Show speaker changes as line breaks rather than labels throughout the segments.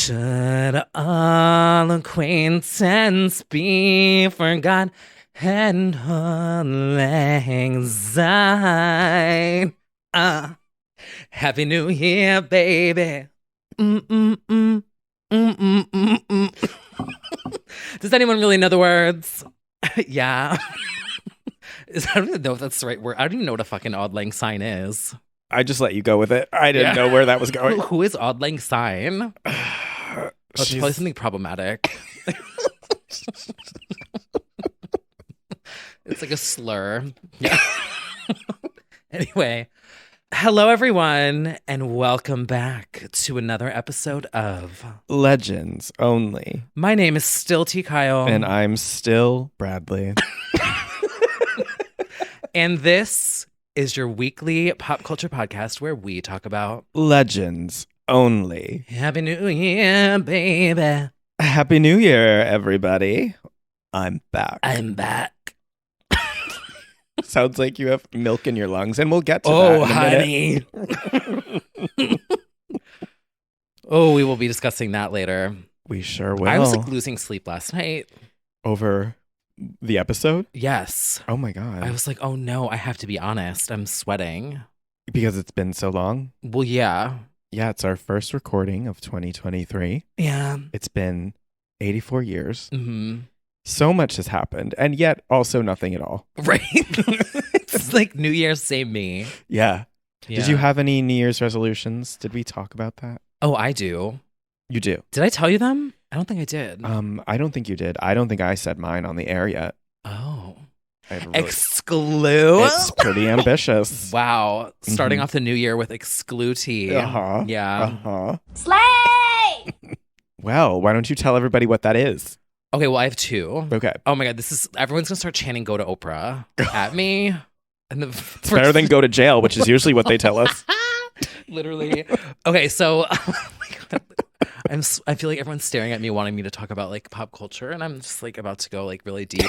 Should all acquaintance be forgot and all lang syne? Happy New Year, baby. Mm-mm-mm. Mm-mm-mm-mm. Does anyone really know the words? Yeah. I don't even know if that's the right word. I don't even know what a fucking auld lang syne is.
I just let you go with it. I didn't know where that was going.
Who is auld lang syne? It's probably something problematic. It's like a slur. Yeah. Anyway, hello everyone, and welcome back to another episode of
Legends Only.
My name is still T. Kyle.
And I'm still Bradley.
And this is your weekly pop culture podcast where we talk about
Legends Only.
Happy New Year, baby.
Happy New Year, everybody. I'm back.
I'm back.
Sounds like you have milk in your lungs, and we'll get to that in a
honey. Oh, we will be discussing that later.
We sure will.
I was like losing sleep last night.
Over the episode?
Yes.
Oh my God.
I was like, oh no, I have to be honest. I'm sweating.
Because it's been so long?
Well, yeah.
Yeah, it's our first recording of 2023.
Yeah.
It's been 84 years.
Mm-hmm.
So much has happened, and yet also nothing at all.
Right? It's like New Year's, same me.
Yeah. Did you have any New Year's resolutions? Did we talk about that?
Oh, I do.
You do?
Did I tell you them? I don't think I did.
I don't think you did. I don't think I said mine on the air yet.
Oh.
Exclude? It's pretty ambitious.
Wow. Starting off the new year with exclude tea.
Uh-huh.
Yeah.
Uh-huh.
Slay!
Well, why don't you tell everybody what that is?
Okay, well, I have two.
Okay.
Oh my God, everyone's gonna start chanting "Go to Oprah" at me. And
it's better than go to jail, which is usually what they tell us.
Literally. Okay, so oh my God. I feel like everyone's staring at me, wanting me to talk about like pop culture, and I'm just like about to go like really deep.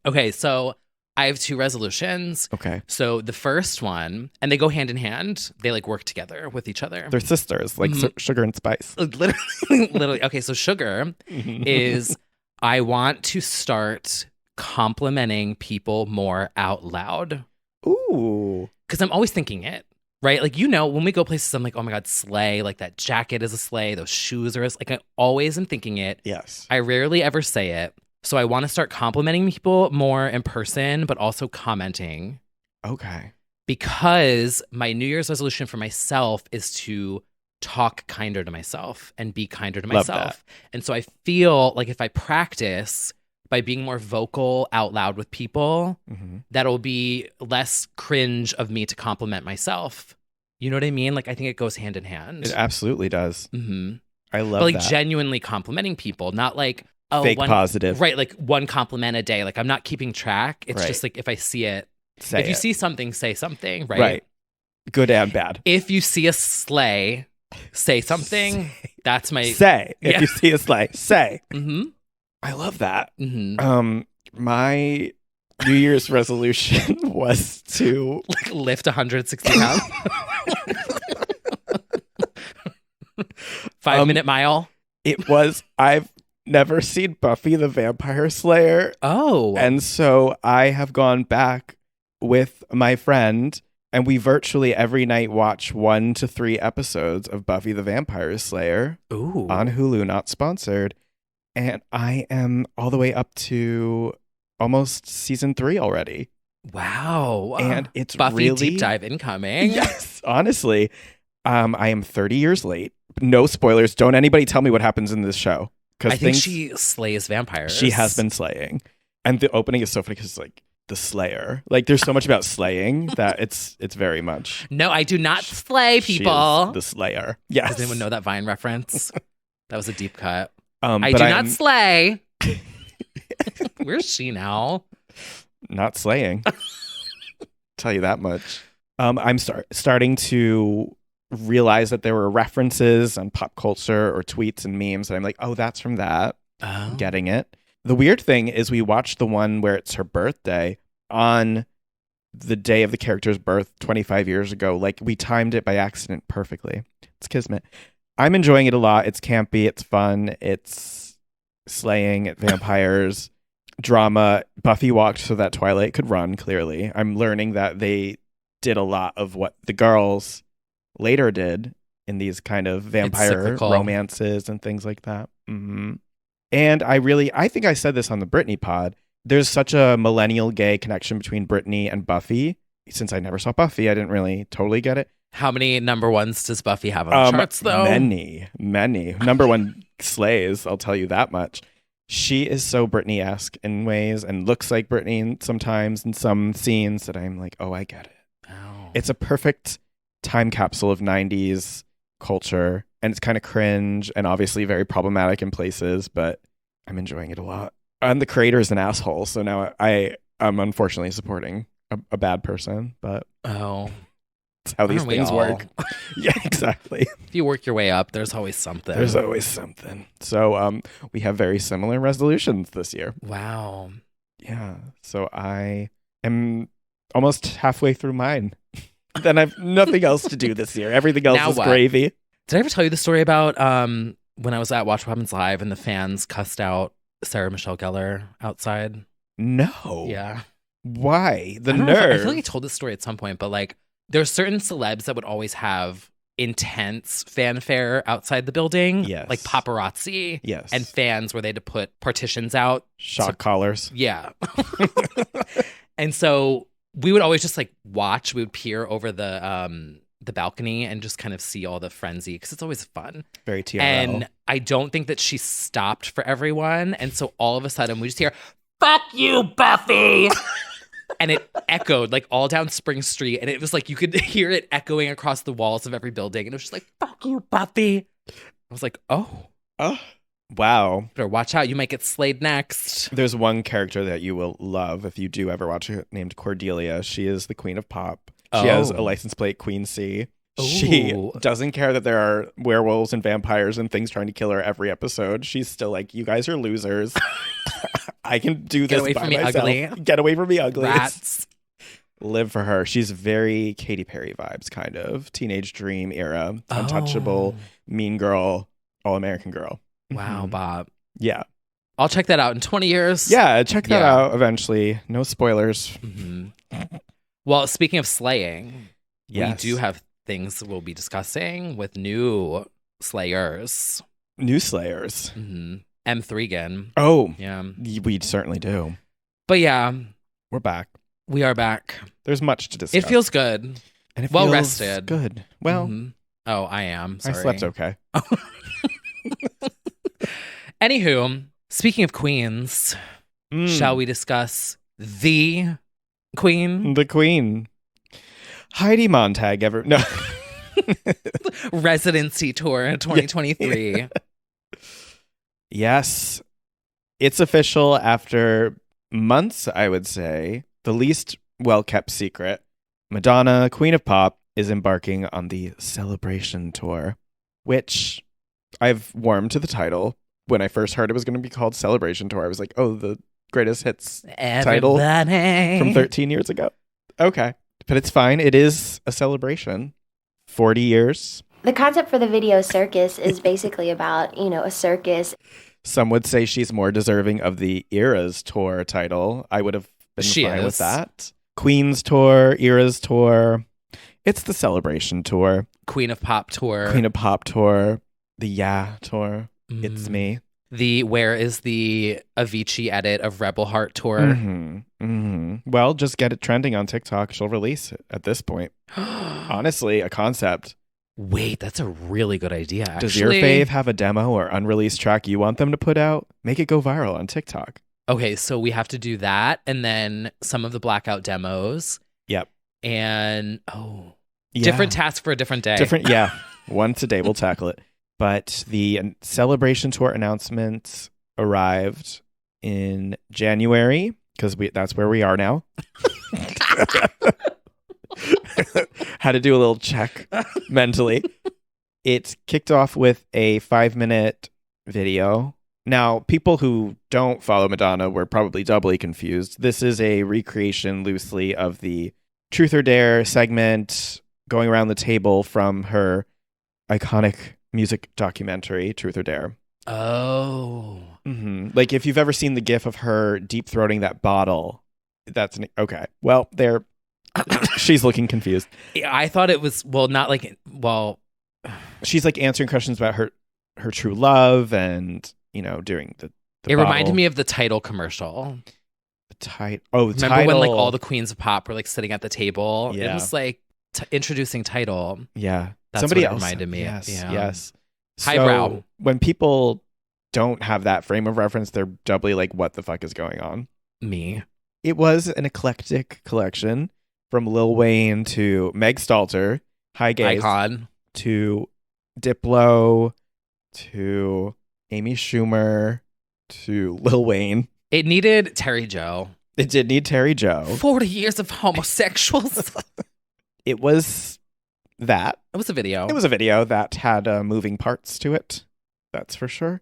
Okay, so I have two resolutions.
Okay.
So the first one, and they go hand in hand. They like work together with each other.
They're sisters, like sugar and spice.
Literally. Okay, so sugar is I want to start complimenting people more out loud.
Ooh.
Because I'm always thinking it. Right? Like, you know, when we go places, I'm like, oh my God, slay. Like, that jacket is a slay. Those shoes are like, I always am thinking it.
Yes.
I rarely ever say it. So I want to start complimenting people more in person, but also commenting.
Okay.
Because my New Year's resolution for myself is to talk kinder to myself and be kinder to myself.
Love that.
And so I feel like if I practice by being more vocal out loud with people, that'll be less cringe of me to compliment myself. You know what I mean? Like, I think it goes hand in hand.
It absolutely does.
Mm-hmm.
I love
but like
that.
genuinely complimenting people, not like, oh,
fake positive.
Right, like one compliment a day. Like, I'm not keeping track. It's just like if I see it.
Say
if you
it.
see something, say something, right?
Right. Good and bad.
If you see a sleigh, say something. That's my...
Say. If
Yeah.
you see a sleigh, say.
Mm-hmm.
I love that.
Mm-hmm.
My New Year's resolution was to
Like lift 160 pounds. 5-minute mile.
It was, I've never seen Buffy the Vampire Slayer.
Oh.
And so I have gone back with my friend, and we virtually every night watch 1 to 3 episodes of Buffy the Vampire Slayer.
Ooh.
On Hulu, not sponsored. And I am all the way up to almost season 3 already.
Wow.
And it's
Buffy
really
deep dive incoming.
Yes, honestly. I am 30 years late. No spoilers. Don't anybody tell me what happens in this show.
I think she slays vampires.
She has been slaying. And the opening is so funny because it's like the Slayer. Like there's so much about slaying that it's very much.
No, I do not slay people.
She is the Slayer. Yes.
Does anyone know that Vine reference? That was a deep cut.
I
do not slay. Where's she now?
Not slaying. Tell you that much. I'm starting to realize that there were references on pop culture or tweets and memes, and I'm like, oh, that's from that.
Oh.
Getting it. The weird thing is we watched the one where it's her birthday on the day of the character's birth 25 years ago. Like, we timed it by accident perfectly. It's kismet. I'm enjoying it a lot. It's campy. It's fun. It's slaying at vampires, drama. Buffy walked so that Twilight could run, clearly. I'm learning that they did a lot of what the girls later did in these kind of vampire
cyclical.
romances and things like that. And I think I said this on the Britney pod. There's such a millennial gay connection between Britney and Buffy. Since I never saw Buffy, I didn't really totally get it.
How many number ones does Buffy have on the charts, though?
Many. Number one slays, I'll tell you that much. She is so Britney-esque in ways and looks like Britney sometimes in some scenes that I'm like, oh, I get it.
Oh.
It's a perfect time capsule of 90s culture, and it's kind of cringe and obviously very problematic in places, but I'm enjoying it a lot. And the creator is an asshole, so now I'm unfortunately supporting a bad person, but
Oh.
that's how these things work. Yeah, exactly.
If you work your way up, there's always something.
There's always something. So we have very similar resolutions this year.
Wow.
Yeah. So I am almost halfway through mine. Then I've nothing else to do this year. Everything else
Now
is
what?
gravy.
Did I ever tell you the story about when I was at Watch What Happens Live and the fans cussed out Sarah Michelle Gellar outside?
No.
Yeah.
Why? The
I don't know if-
nerve.
I feel like I told this story at some point, but like there's certain celebs that would always have intense fanfare outside the building.
Yes.
Like paparazzi.
Yes.
And fans where they had to put partitions out.
Shock collars.
Yeah. And so we would always just like watch. We would peer over the balcony and just kind of see all the frenzy because it's always fun.
Very TRL.
And I don't think that she stopped for everyone. And so all of a sudden we just hear, "Fuck you, Buffy!" And it echoed like all down Spring Street. And it was like you could hear it echoing across the walls of every building. And it was just like, "Fuck you, Buffy." I was like, oh,
Wow.
better watch out. You might get slayed next.
There's one character that you will love if you do ever watch it named Cordelia. She is the queen of pop. She has a license plate, Queen C. She
Ooh.
doesn't care that there are werewolves and vampires and things trying to kill her every episode. She's still like, you guys are losers. I can do this
away
by
from me,
myself.
ugly.
Get away from me, ugly.
Rats.
Live for her. She's very Katy Perry vibes, kind of. Teenage Dream era. Untouchable, mean girl, all-American girl.
Wow,
Mhm.
Bob.
Yeah.
I'll check that out in 20 years.
Yeah, check that
Yeah.
out eventually. No spoilers.
Mhm. Well, speaking of slaying,
Yes.
we do have things we'll be discussing with new slayers.
New Slayers.
M3GAN.
Oh,
Yeah.
we certainly do.
But yeah,
We're back.
we are back.
There's much to discuss.
It feels good.
and it
well
feels
rested.
Good. Well,
Mhm. Oh, I am.
I
Sorry.
slept okay.
Anywho, speaking of queens, shall we discuss the queen?
The Queen. Heidi Montag ever no.
Residency tour 2023.
Yes. It's official after months, I would say. The least well-kept secret. Madonna, Queen of Pop, is embarking on the Celebration Tour, which I've warmed to the title. When I first heard it was going to be called Celebration Tour, I was like, oh, the greatest hits title
Everybody.
from 13 years ago. Okay. But it's fine. It is a celebration. 40 years.
The concept for the video Circus is basically about, a circus.
Some would say she's more deserving of the Eras Tour title. I would have been
She
fine
is.
with that. Queen's Tour, Eras Tour. It's the Celebration Tour.
Queen of Pop tour.
Queen of Pop Tour. The Yeah Tour. It's me.
The Where is the Avicii edit of Rebel Heart tour?
Well, just get it trending on TikTok. She'll release it at this point. Honestly, a concept.
Wait, that's a really good idea, actually.
Does your fave have a demo or unreleased track you want them to put out? Make it go viral on TikTok.
Okay, so we have to do that and then some of the blackout demos.
Yep.
And,
Yeah.
different task for a different day.
Yeah. Once a day, we'll tackle it. But the Celebration Tour announcement arrived in January because that's where we are now. Had to do a little check mentally. It kicked off with a 5-minute video. Now, people who don't follow Madonna were probably doubly confused. This is a recreation loosely of the Truth or Dare segment going around the table from her iconic music documentary, Truth or Dare.
Oh.
Like if you've ever seen the gif of her deep throating that bottle, okay. Well, she's looking confused.
I thought it was,
She's like answering questions about her true love and, doing the
it
bottle.
reminded me of the Title commercial.
Title.
Remember when like all the queens of pop were like sitting at the table?
Yeah.
It was like introducing Title.
Yeah.
That's
Somebody
what it
else
reminded me.
Yes.
Yeah.
Yes.
Highbrow.
So when people don't have that frame of reference, they're doubly like, what the fuck is going on?
Me.
It was an eclectic collection from Lil Wayne to Meg Stalter, High Gaze,
Icon,
to Diplo, to Amy Schumer, to Lil Wayne.
It needed Terry Joe.
It did need Terry Joe.
40 years of homosexuals.
It was that.
It was a video.
It was a video that had moving parts to it. That's for sure.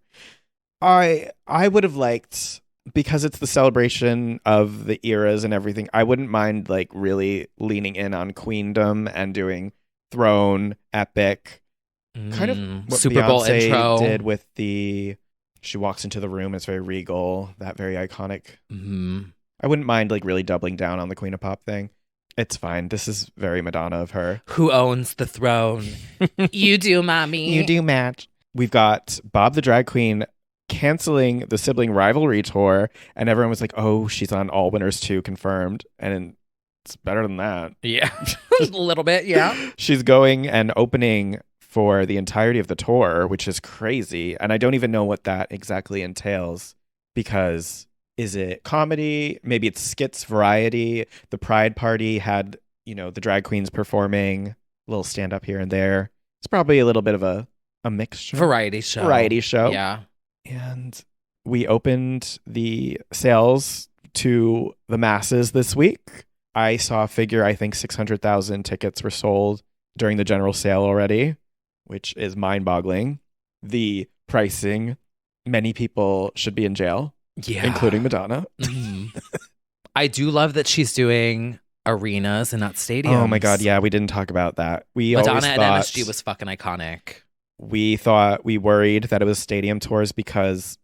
I would have liked, because it's the celebration of the eras and everything, I wouldn't mind like really leaning in on Queendom and doing Throne, Epic, kind of what
Super Bowl
Beyonce
intro
did with she walks into the room, it's very regal, that very iconic. I wouldn't mind like really doubling down on the Queen of Pop thing. It's fine. This is very Madonna of her.
Who owns the throne? You do, mommy.
You do, match. We've got Bob the Drag Queen canceling the sibling rivalry tour, and everyone was like, oh, she's on All Winners 2 confirmed, and it's better than that.
Yeah. A little bit, yeah.
She's going and opening for the entirety of the tour, which is crazy, and I don't even know what that exactly entails, because is it comedy? Maybe it's skits, variety. The Pride Party had, the drag queens performing, a little stand-up here and there. It's probably a little bit of a mixture.
Variety show. Yeah.
And we opened the sales to the masses this week. I saw a figure, I think 600,000 tickets were sold during the general sale already, which is mind-boggling. The pricing, many people should be in jail, including Madonna.
I do love that she's doing arenas and not stadiums.
Oh my God, yeah, we didn't talk about that.
Madonna at MSG was fucking iconic.
We worried that it was stadium tours because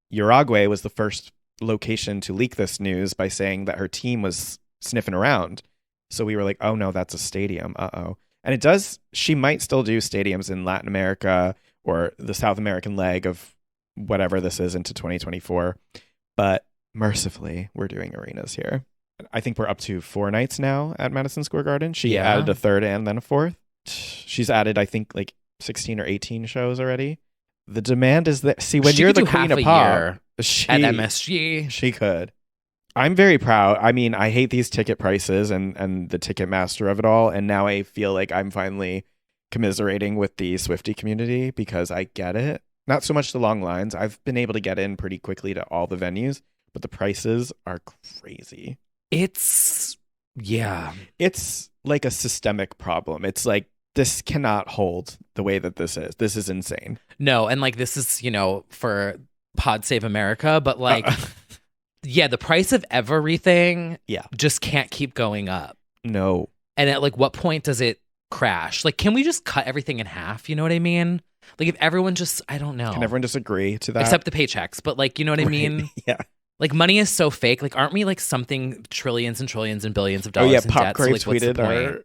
Uruguay was the first location to leak this news by saying that her team was sniffing around. So we were like, oh no, that's a stadium. Uh-oh. And she might still do stadiums in Latin America or the South American leg of whatever this is into 2024. But mercifully, we're doing arenas here. I think we're up to 4 nights now at Madison Square Garden. She added a third and then a fourth. She's added, I think, like 16 or 18 shows already. The demand is there. See, when you're the queen of pop
at MSG,
she could. I'm very proud. I mean, I hate these ticket prices and the ticket master of it all. And now I feel like I'm finally commiserating with the Swiftie community because I get it. Not so much the long lines. I've been able to get in pretty quickly to all the venues, but the prices are crazy. It's like a systemic problem. It's like, this cannot hold the way that this is. This is insane.
No, and like this is, for Pod Save America, but like, the price of everything just can't keep going up.
No.
And at like what point does it crash? Like, can we just cut everything in half? You know what I mean? Like if everyone just, I don't know.
Can everyone just agree to that?
Except the paychecks, but like, you know what I mean?
Yeah.
Like money is so fake. Like, aren't we like something trillions and trillions and billions of dollars in debt?
Popcray
So, like,
tweeted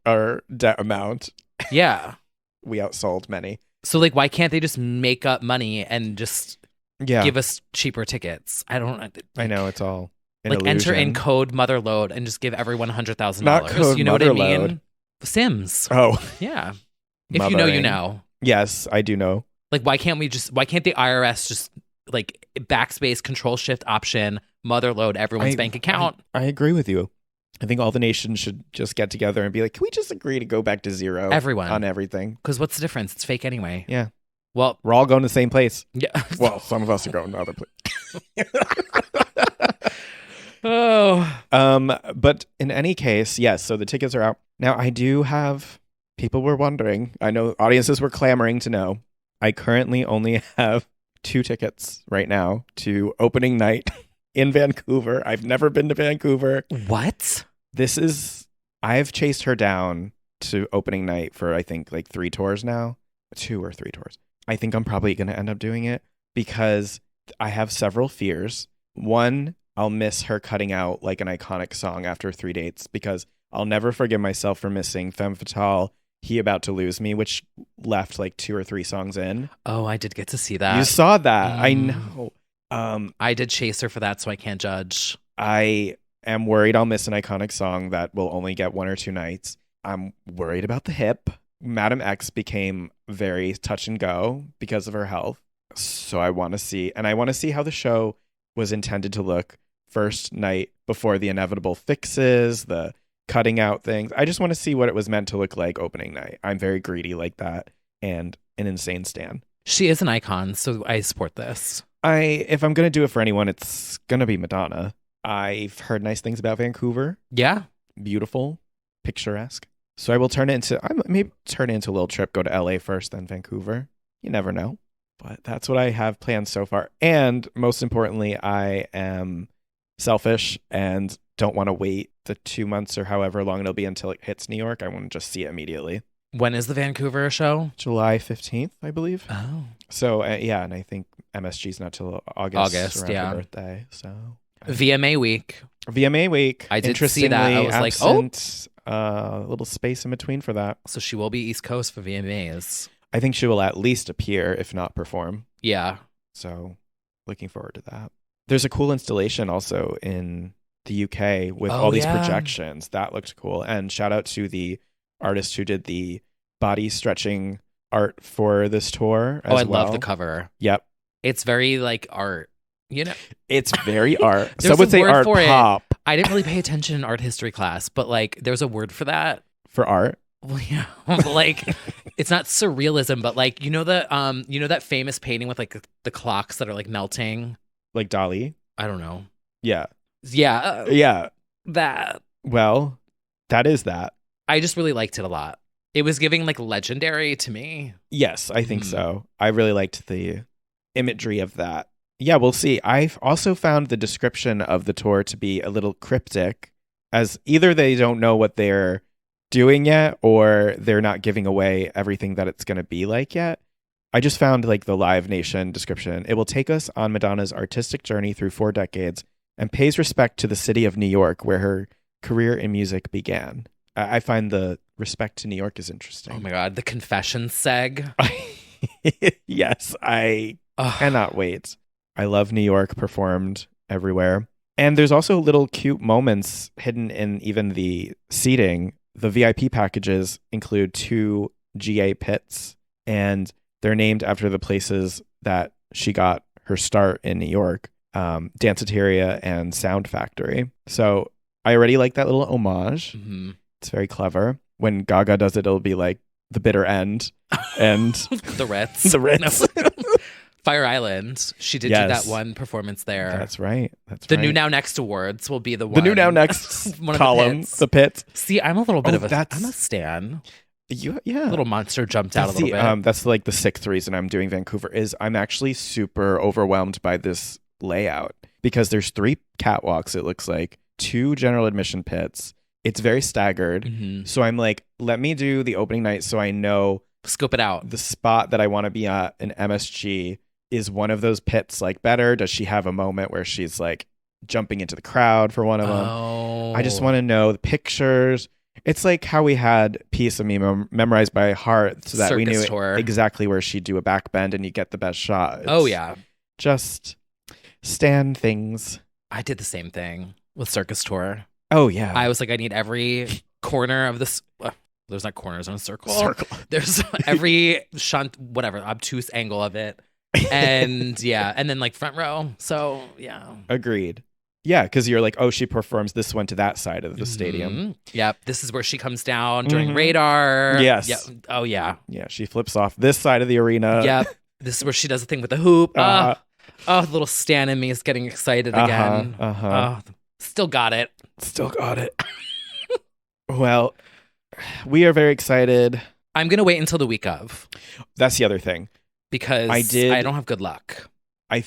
our debt amount.
Yeah.
We outsold many.
So like, why can't they just make up money and just give us cheaper tickets? I
know it's all an
like
illusion.
enter in code motherload and just give everyone $100,000.
Not code
you know what I
motherload.
mean? Sims.
Oh.
Yeah. If you know, you know.
Yes, I do know.
Like, why can't the IRS just like backspace control shift option motherload everyone's bank account?
I agree with you. I think all the nations should just get together and be like, can we just agree to go back to zero?
Everyone.
On everything.
Because what's the difference? It's fake anyway.
Yeah.
Well,
we're all going to the same place.
Yeah.
Well, some of us are going to other places. But in any case, yes, so the tickets are out. Now, I do have, people were wondering, I know audiences were clamoring to know, I currently only have 2 tickets right now to opening night in Vancouver. I've never been to Vancouver.
What?
I've chased her down to opening night for, I think, like 3 tours now. 2 or 3 tours. I think I'm probably going to end up doing it because I have several fears. One, I'll miss her cutting out like an iconic song after 3 dates because I'll never forgive myself for missing Femme Fatale, He About to Lose Me, which left like 2 or 3 songs in.
Oh, I did get to see that.
You saw that. I know.
I did chase her for that, so I can't judge.
I am worried I'll miss an iconic song that will only get 1 or 2 nights. I'm worried about the hip. Madam X became very touch and go because of her health. So I want to see, and I want to see how the show was intended to look first night before the inevitable fixes, the cutting out things. I just want to see what it was meant to look like opening night. I'm very greedy like that and an insane stan.
She is an icon, so I support this.
If I'm going to do it for anyone, it's going to be Madonna. I've heard nice things about Vancouver.
Yeah.
Beautiful, picturesque. So I will maybe turn it into a little trip, go to LA first, then Vancouver. You never know. But that's what I have planned so far. And most importantly, I am selfish and don't want to wait the 2 months or however long it'll be until it hits New York. I want to just see it immediately.
When is the Vancouver show?
July 15th, I believe.
Oh.
So, yeah, and I think MSG's not till August around her birthday. So
VMA week.
I
did see that. I was
absent, a little space in between for that.
So she will be East Coast for VMAs.
I think she will at least appear, if not perform.
Yeah.
So looking forward to that. There's a cool installation also in the UK with all these projections. That looked cool. And shout out to the artist who did the body stretching art for this tour as well.
Love the cover.
Yep.
It's very like art, you know?
It's very art. Some would say art pop.
I didn't really pay attention in art history class, but like there's a word for that.
For art?
Well, yeah. Like it's not surrealism, but like you know that famous painting with like the clocks that are like melting?
Like Dali?
I don't know.
Yeah.
Yeah.
Yeah.
That.
Well, that is that.
I just really liked it a lot. It was giving like legendary to me.
Yes, I think so. I really liked the imagery of that. Yeah, we'll see. I've also found the description of the tour to be a little cryptic, as either they don't know what they're doing yet or they're not giving away everything that it's going to be like yet. I just found like the Live Nation description. It will take us on Madonna's artistic journey through 4 decades and pays respect to the city of New York, where her career in music began. I find the respect to New York is interesting.
Oh my God, the confession seg.
Yes, I cannot wait. I love New York performed everywhere. And there's also little cute moments hidden in even the seating. The VIP packages include 2 GA pits, and they're named after the places that she got her start in New York, Danceteria and Sound Factory. So I already like that little homage.
Mm-hmm.
It's very clever. When Gaga does it, it'll be like the bitter end and
the Ritz.
The Ritz.
No. Fire Island. She did do that one performance there.
That's right.
The New Now Next Awards will be the one.
The New Now Next column. The pit.
See, I'm a little bit I'm a stan.
Yeah.
Little monster jumped out a little bit.
That's like the 6th reason I'm doing Vancouver is I'm actually super overwhelmed by this layout because there's 3 catwalks, it looks like, 2 general admission pits. It's very staggered.
Mm-hmm.
So I'm like, let me do the opening night so I know
scope it out.
The spot that I want to be at in MSG is one of those pits like better? Does she have a moment where she's like jumping into the crowd for one of them?
Oh.
I just want to know the pictures. It's like how we had Piece of Me memorized by heart so that we knew exactly where she'd do a back bend and you get the best shot.
It's
just stand things.
I did the same thing with Circus Tour.
Oh, yeah.
I was like, I need every corner of this. There's not corners on a circle. There's every obtuse angle of it. And yeah, and then like front row. So yeah.
Agreed. Yeah, because you're like, oh, she performs this one to that side of the stadium.
Yep. This is where she comes down during Radar.
Yes.
Yep. Oh, yeah.
Yeah, she flips off this side of the arena.
Yep. This is where she does the thing with the hoop. The little stan in me is getting excited again. Still got it.
Well, we are very excited.
I'm going to wait until the week of.
That's the other thing.
Because I don't have good luck.
I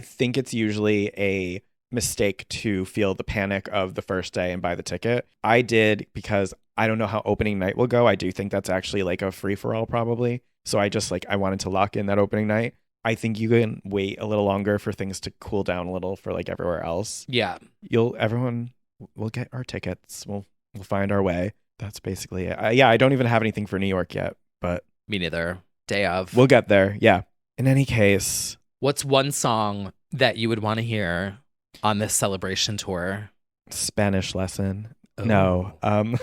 think it's usually a mistake to feel the panic of the first day and buy the ticket. I did because I don't know how opening night will go. I do think that's actually like a free-for-all probably. So I just I wanted to lock in that opening night. I think you can wait a little longer for things to cool down a little for like everywhere else.
Yeah.
Everyone will get our tickets. We'll find our way. That's basically it. I don't even have anything for New York yet, but
Me neither. Day of.
we'll get there. Yeah. In any case,
What's one song that you would want to hear on this celebration tour?
Spanish lesson.
Oh.
No.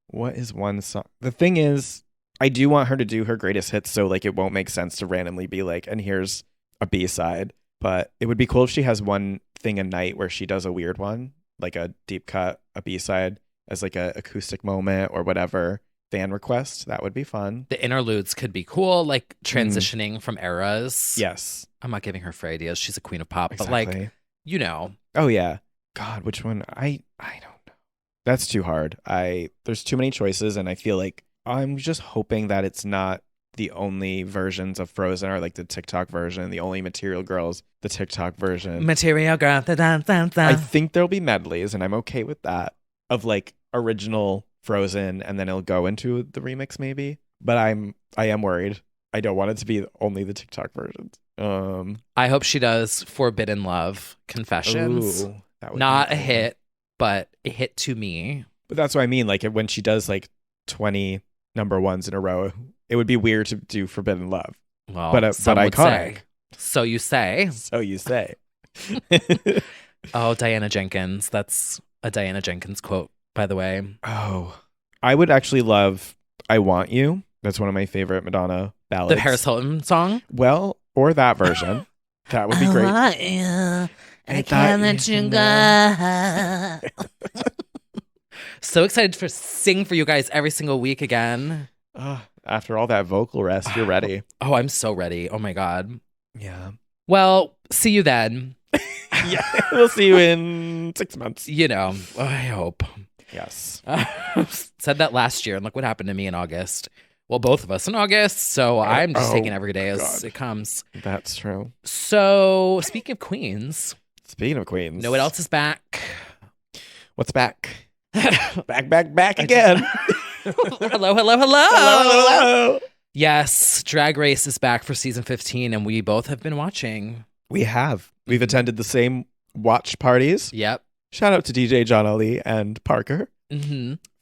What is one song? The thing is, I do want her to do her greatest hits, so like it won't make sense to randomly be like, and here's a B-side. But it would be cool if she has one thing a night where she does a weird one, like a deep cut, a B-side as like a acoustic moment or whatever fan request. That would be fun.
The interludes could be cool, like transitioning from eras.
Yes.
I'm not giving her for ideas. She's a queen of pop.
Exactly.
But like, you know.
Oh yeah. God, which one? I don't know. That's too hard. There's too many choices, and I feel like I'm just hoping that it's not the only versions of Frozen are like the TikTok version, the only Material Girls, the TikTok version.
Material Girl. Da, da, da, da.
I think there'll be medleys, and I'm okay with that, of like original Frozen, and then it'll go into the remix maybe. But I am worried. I don't want it to be only the TikTok versions.
I hope she does Forbidden Love Confessions.
Ooh, that would
Not
be
a
cool.
hit, but a hit to me.
But that's what I mean. Like when she does like 20 number ones in a row, it would be weird to do Forbidden Love.
Well,
But
some would
iconic.
say. So you say.
So you say.
Oh, Diana Jenkins. That's a Diana Jenkins quote, by the way.
Oh, I would actually love I Want You. That's one of my favorite Madonna ballads.
The Paris Hilton song.
Well, or that version. That would be great.
I
can't let you
go. So excited for sing for you guys every single week again.
After all that vocal rest, you're ready.
Oh, I'm so ready. Oh my God.
Yeah.
Well, see you then.
Yeah. We'll see you in 6 months.
You know, I hope.
Yes.
Said that last year, and look what happened to me in August. Well, both of us in August, so I'm just taking every day as
God.
it comes.
That's true.
So, speaking of queens,
Speaking of queens.
know what else is back?
What's back? back again.
Hello.
Hello.
Yes, Drag Race is back for season 15, and we both have been watching.
We have. We've attended the same watch parties.
Yep.
Shout out to DJ John Ali and Parker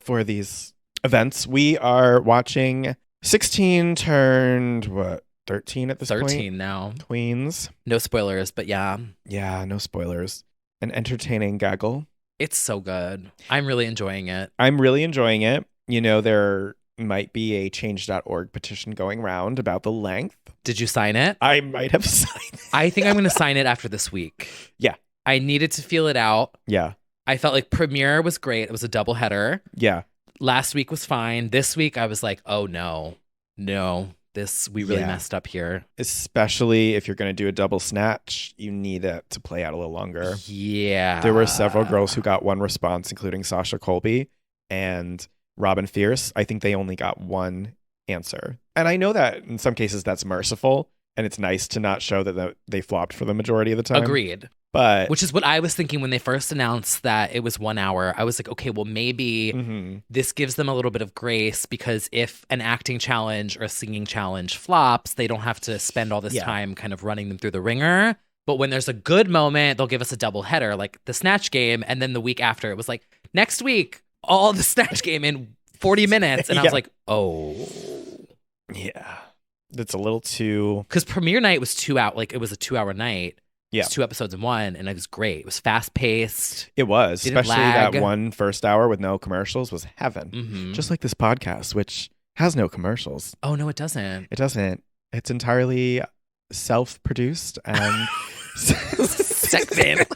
for these events. We are watching 16 turned, 13 at this point?
13 now.
Queens.
No spoilers, but yeah.
Yeah, no spoilers. An entertaining gaggle.
It's so good. I'm really enjoying it.
I'm really enjoying it. You know, there might be a change.org petition going round about the length.
Did you sign it?
I might have signed it.
I think I'm going to sign it after this week.
Yeah.
I needed to feel it out.
Yeah.
I felt like premiere was great. It was a double header.
Yeah.
Last week was fine. This week I was like, oh no, we really
Yeah.
messed up here.
Especially if you're going to do a double snatch, you need it to play out a little longer.
Yeah.
There were several girls who got one response, including Sasha Colby and Robin Fierce. I think they only got one answer. And I know that in some cases that's merciful, and it's nice to not show that they flopped for the majority of the time.
Agreed.
But
Which is what I was thinking when they first announced that it was 1 hour. I was like, okay, well, maybe this gives them a little bit of grace, because if an acting challenge or a singing challenge flops, they don't have to spend all this time kind of running them through the ringer. But when there's a good moment, they'll give us a double header, like the Snatch Game. And then the week after, it was like, next week, all the Snatch Game in 40 minutes. And I was like, oh.
Yeah. That's a little too...
Because premiere night was 2 hours. Like, it was a 2 hour night.
Yeah.
It was 2 episodes in one, and it was great. It was fast paced.
It was.
Didn't
Especially
lag.
that one first hour with no commercials was heaven. Just like this podcast, which has no commercials.
Oh, no, it doesn't.
It doesn't. It's entirely self-produced and...
Segment.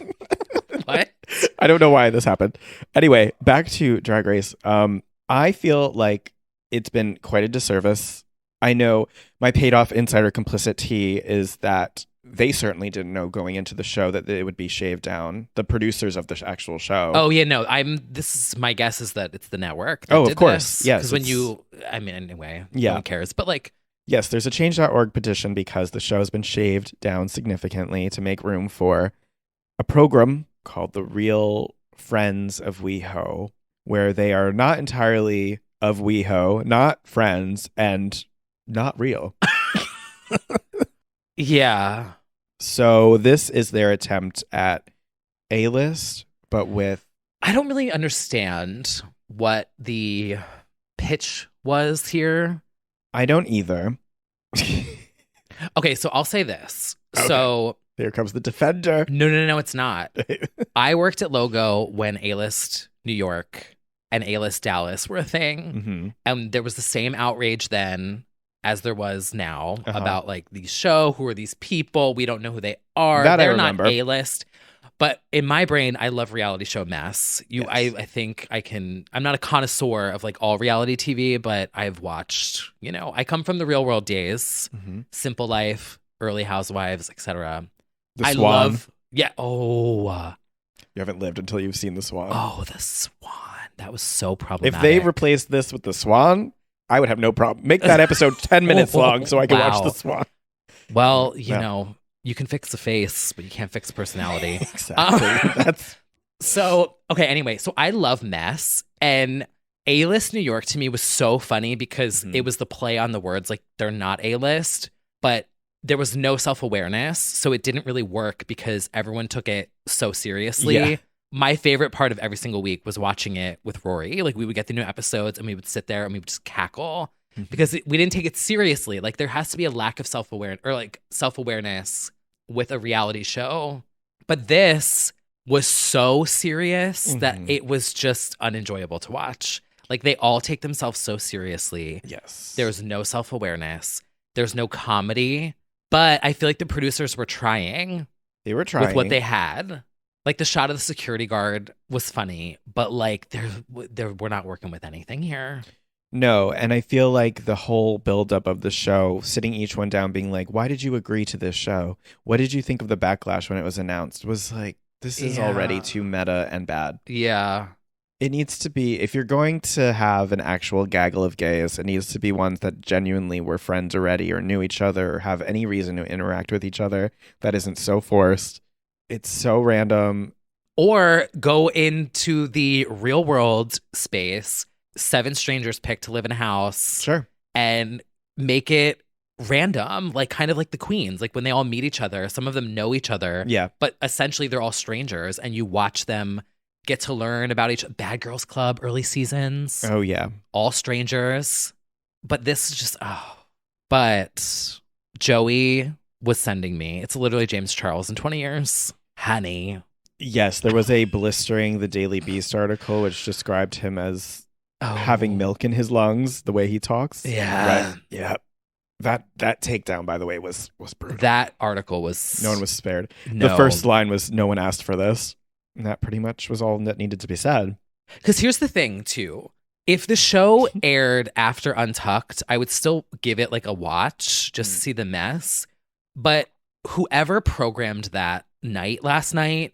What?
I don't know why this happened. Anyway, back to Drag Race. I feel like it's been quite a disservice. I know my paid off insider complicit tea is that they certainly didn't know going into the show that it would be shaved down. The producers of the actual show.
Oh yeah, no. This is my guess is that it's the network. That
Oh, of
did
course.
this.
Yes,
Because when
it's-
anyway,
Yeah.
no one cares. But like,
Yes, there's a change.org petition because the show has been shaved down significantly to make room for a program called The Real Friends of WeHo, where they are not entirely of WeHo, not friends, and not real.
Yeah.
So this is their attempt at A-list, but with...
I don't really understand what the pitch was here.
I don't either.
Okay, so I'll say this.
Okay.
So
Here comes the defender.
no, it's not. I worked at Logo when A-List New York and A-List Dallas were a thing.
Mm-hmm.
And there was the same outrage then as there was now
Uh-huh.
about like these show, who are these people? We don't know who they are.
That I
They're not
remember.
A-List. But in my brain, I love reality show mess.
Yes.
I think I can. I'm not a connoisseur of like all reality TV, but I've watched. I come from the real world days,
Mm-hmm.
Simple Life, Early Housewives, etc.
The
I
Swan.
love. Yeah. Oh.
You haven't lived until you've seen The Swan.
Oh, the Swan. That was so
If
problematic.
they replaced this with The Swan, I would have no problem. Make that episode 10 minutes long so I can watch
Wow.
The Swan.
Well,
No.
you can fix the face, but you can't fix the personality.
Exactly. That's
So, okay, anyway, so I love mess, and A-List New York to me was so funny because
Mhm.
it was the play on the words, like they're not A-List, but there was no self-awareness, so it didn't really work because everyone took it so seriously.
Yeah.
My favorite part of every single week was watching it with Rory. Like we would get the new episodes and we would sit there and we would just cackle because we didn't take it seriously. Like there has to be a lack of self-awareness or like self-awareness with a reality show. But this was so serious that
Mhm.
it was just unenjoyable to watch. Like they all take themselves so seriously.
yes.
There's no self-awareness. There's no comedy. But I feel like the producers were trying
They were trying
with what they had. Like the shot of the security guard was funny, but like we're not working with anything here.
No, and I feel like the whole buildup of the show, sitting each one down, being like, "Why did you agree to this show? What did you think of the backlash when it was announced?" Was like, this is already
Yeah.
too meta and bad.
Yeah.
It needs to be, if you're going to have an actual gaggle of gays, it needs to be ones that genuinely were friends already or knew each other or have any reason to interact with each other that isn't so forced. It's so random.
Or go into the real world space, 7 strangers picked to live in a house,
Sure.
and make it random, like kind of like the Queens, like when they all meet each other, some of them know each other,
Yeah.
but essentially they're all strangers, and you watch them get to learn about each Bad Girls Club early seasons,
Oh, yeah.
all strangers. But this is just But Joey was sending me. It's literally James Charles in 20 years, honey.
Yes, there was a blistering The Daily Beast article which described him as having milk in his lungs, the way he talks.
Yeah.
Right. Yeah. That takedown, by the way, was brutal.
That article was
No one was spared.
no.
The first line was, "No one asked for this." And that pretty much was all that needed to be said.
Because here's the thing, too. If the show aired after Untucked, I would still give it like a watch just to see the mess. But whoever programmed that night last night,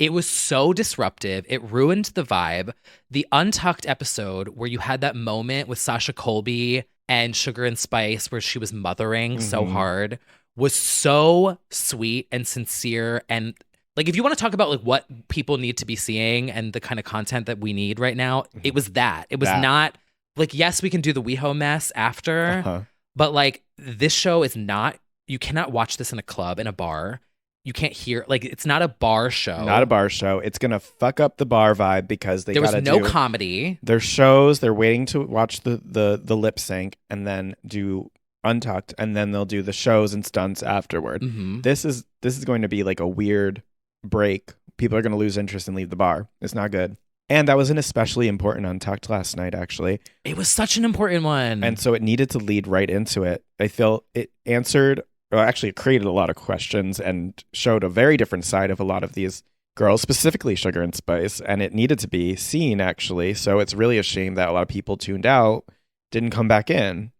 it was so disruptive. It ruined the vibe. The Untucked episode where you had that moment with Sasha Colby and Sugar and Spice where she was mothering so
Mhm.
hard was so sweet and sincere. And like, if you want to talk about like what people need to be seeing and the kind of content that we need right now, it was that. It was
That.
not like, yes, we can do the WeHo mess after,
Uh-huh.
but like this show is not, you cannot watch this in a club, in a bar. You can't hear, like, it's not a bar show.
Not a bar show. It's going to fuck up the bar vibe because
There was
gotta
no
do
comedy.
their shows. They're waiting to watch the lip sync and then do Untucked, and then they'll do the shows and stunts afterward.
Mhm.
This is going to be like a weird break. People are going to lose interest and leave the bar. It's not good. And that was an especially important Untucked last night, actually.
It was such an important one.
And so it needed to lead right into it. I feel it answered, or actually it created a lot of questions and showed a very different side of a lot of these girls, specifically Sugar and Spice. And it needed to be seen, actually. So it's really a shame that a lot of people tuned out, didn't come back in.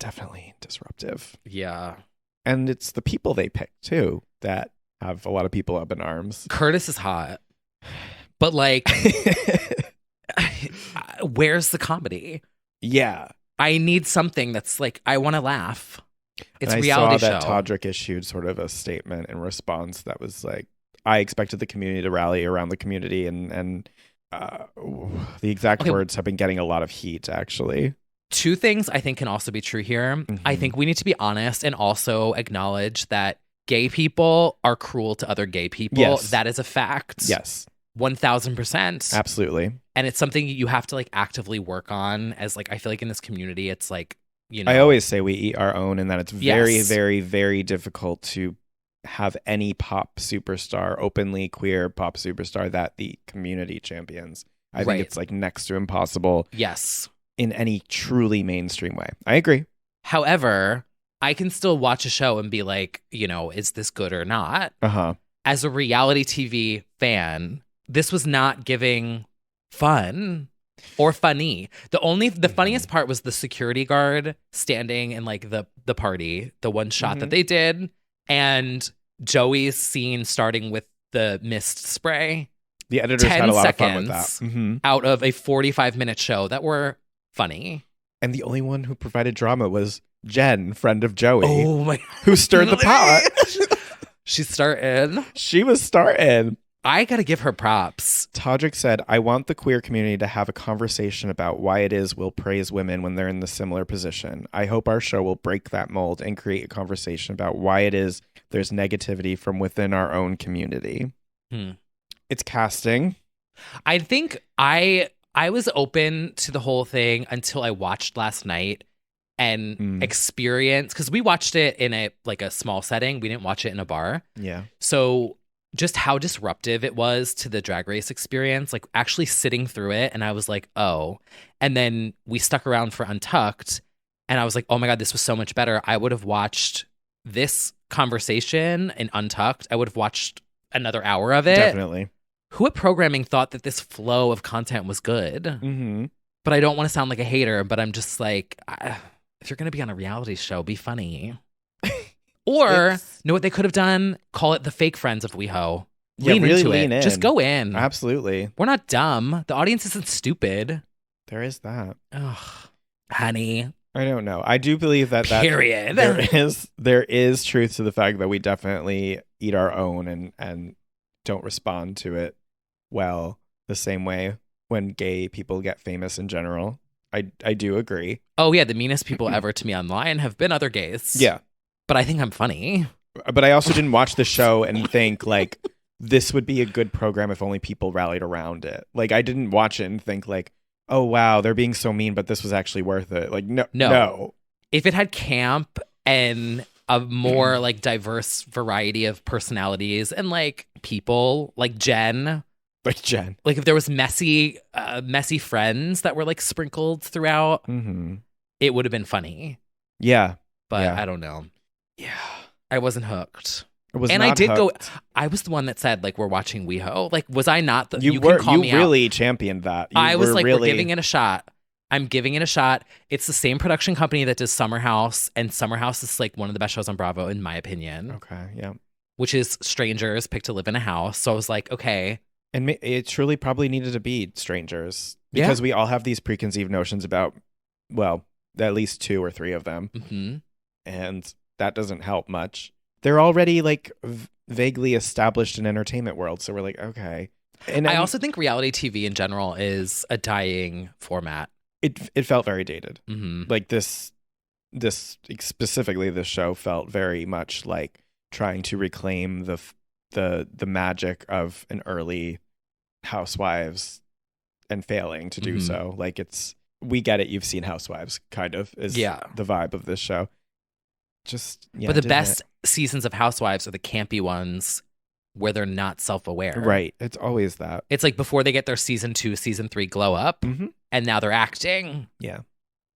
Definitely disruptive.
Yeah.
And it's the people they picked, too, that have a lot of people up in arms.
Curtis is hot. But like, where's the comedy?
Yeah.
I need something that's like, I want to laugh. It's
And
a reality
I saw that
show.
Todrick issued sort of a statement in response that was like, I expected the community to rally around the community, and the exact words have been getting a lot of heat, actually.
Two things I think can also be true here.
Mm-hmm.
I think we need to be honest and also acknowledge that gay people are cruel to other gay people.
Yes.
That is a fact.
Yes.
1000%.
Absolutely.
And it's something you have to like actively work on, as like I feel like in this community it's like, you know.
I always say we eat our own, and that it's very,
Yes.
very, very difficult to have any pop superstar, openly queer pop superstar, that the community champions. I think it's like next to impossible.
Yes.
In any truly mainstream way. I agree.
However, I can still watch a show and be like, you know, is this good or not?
Uh-huh.
As a reality TV fan, this was not giving fun or funny. The funniest part was the security guard standing in like the party, the one shot that they did, and Joey's scene starting with the mist spray.
The editors had a lot of fun with that.
10 seconds out of a 45-minute show that were funny.
And the only one who provided drama was Jen, friend of Joey.
Oh my!
Who stirred the pot.
She's starting.
She was starting.
I gotta give her props.
Todrick said, I want the queer community to have a conversation about why it is we'll praise women when they're in the similar position. I hope our show will break that mold and create a conversation about why it is there's negativity from within our own community. It's casting.
I think I was open to the whole thing until I watched last night and experienced, because we watched it in a small setting. We didn't watch it in a bar.
Yeah.
So just how disruptive it was to the Drag Race experience, like actually sitting through it. And I was like, oh. And then we stuck around for Untucked. And I was like, oh my God, this was so much better. I would have watched this conversation in Untucked. I would have watched another hour of it.
Definitely.
Who at programming thought that this flow of content was good?
Mm-hmm.
But I don't want to sound like a hater, but I'm just like, if you're going to be on a reality show, be funny. Or, know what they could have done? Call it the fake friends of WeHo. Lean
really
into
lean
it.
in.
Just go in.
Absolutely.
We're not dumb. The audience isn't stupid.
There is that.
Ugh, honey.
I don't know. I do believe that
Period.
there is truth to the fact that we definitely eat our own and don't respond to it well the same way when gay people get famous in general. I do agree.
Oh, yeah. The meanest people ever to me online have been other gays.
Yeah.
But I think I'm funny.
But I also didn't watch the show and think like this would be a good program if only people rallied around it. Like I didn't watch it and think like, oh wow, they're being so mean, but this was actually worth it. Like no.
If it had camp and a more like diverse variety of personalities and like people like Jen, like if there was messy friends that were like sprinkled throughout, it would have been funny.
Yeah.
But
yeah.
I don't know.
Yeah.
I wasn't hooked.
And
I did go. I was the one that said like we're watching WeHo. Like was I not?
You really championed that.
I was like we're giving it a shot. I'm giving it a shot. It's the same production company that does Summer House, and Summer House is like one of the best shows on Bravo in my opinion.
Okay, yeah. Which
is strangers picked to live in a house. So I was like, okay.
And it truly probably needed to be strangers because we all have these preconceived notions about, well, at least 2 or 3 of them, and that doesn't help much. They're already like vaguely established in entertainment world, so we're like, okay. And
I also think reality TV in general is a dying format.
It felt very dated.
Mm-hmm.
Like this specifically, this show felt very much like trying to reclaim the magic of an early Housewives and failing to do so. Like we get it. You've seen Housewives, kind of is the vibe of this show.
But the best seasons of Housewives are the campy ones where they're not self-aware.
Right. It's always that.
It's like before they get their season 2, season 3 glow up, and now they're acting.
Yeah.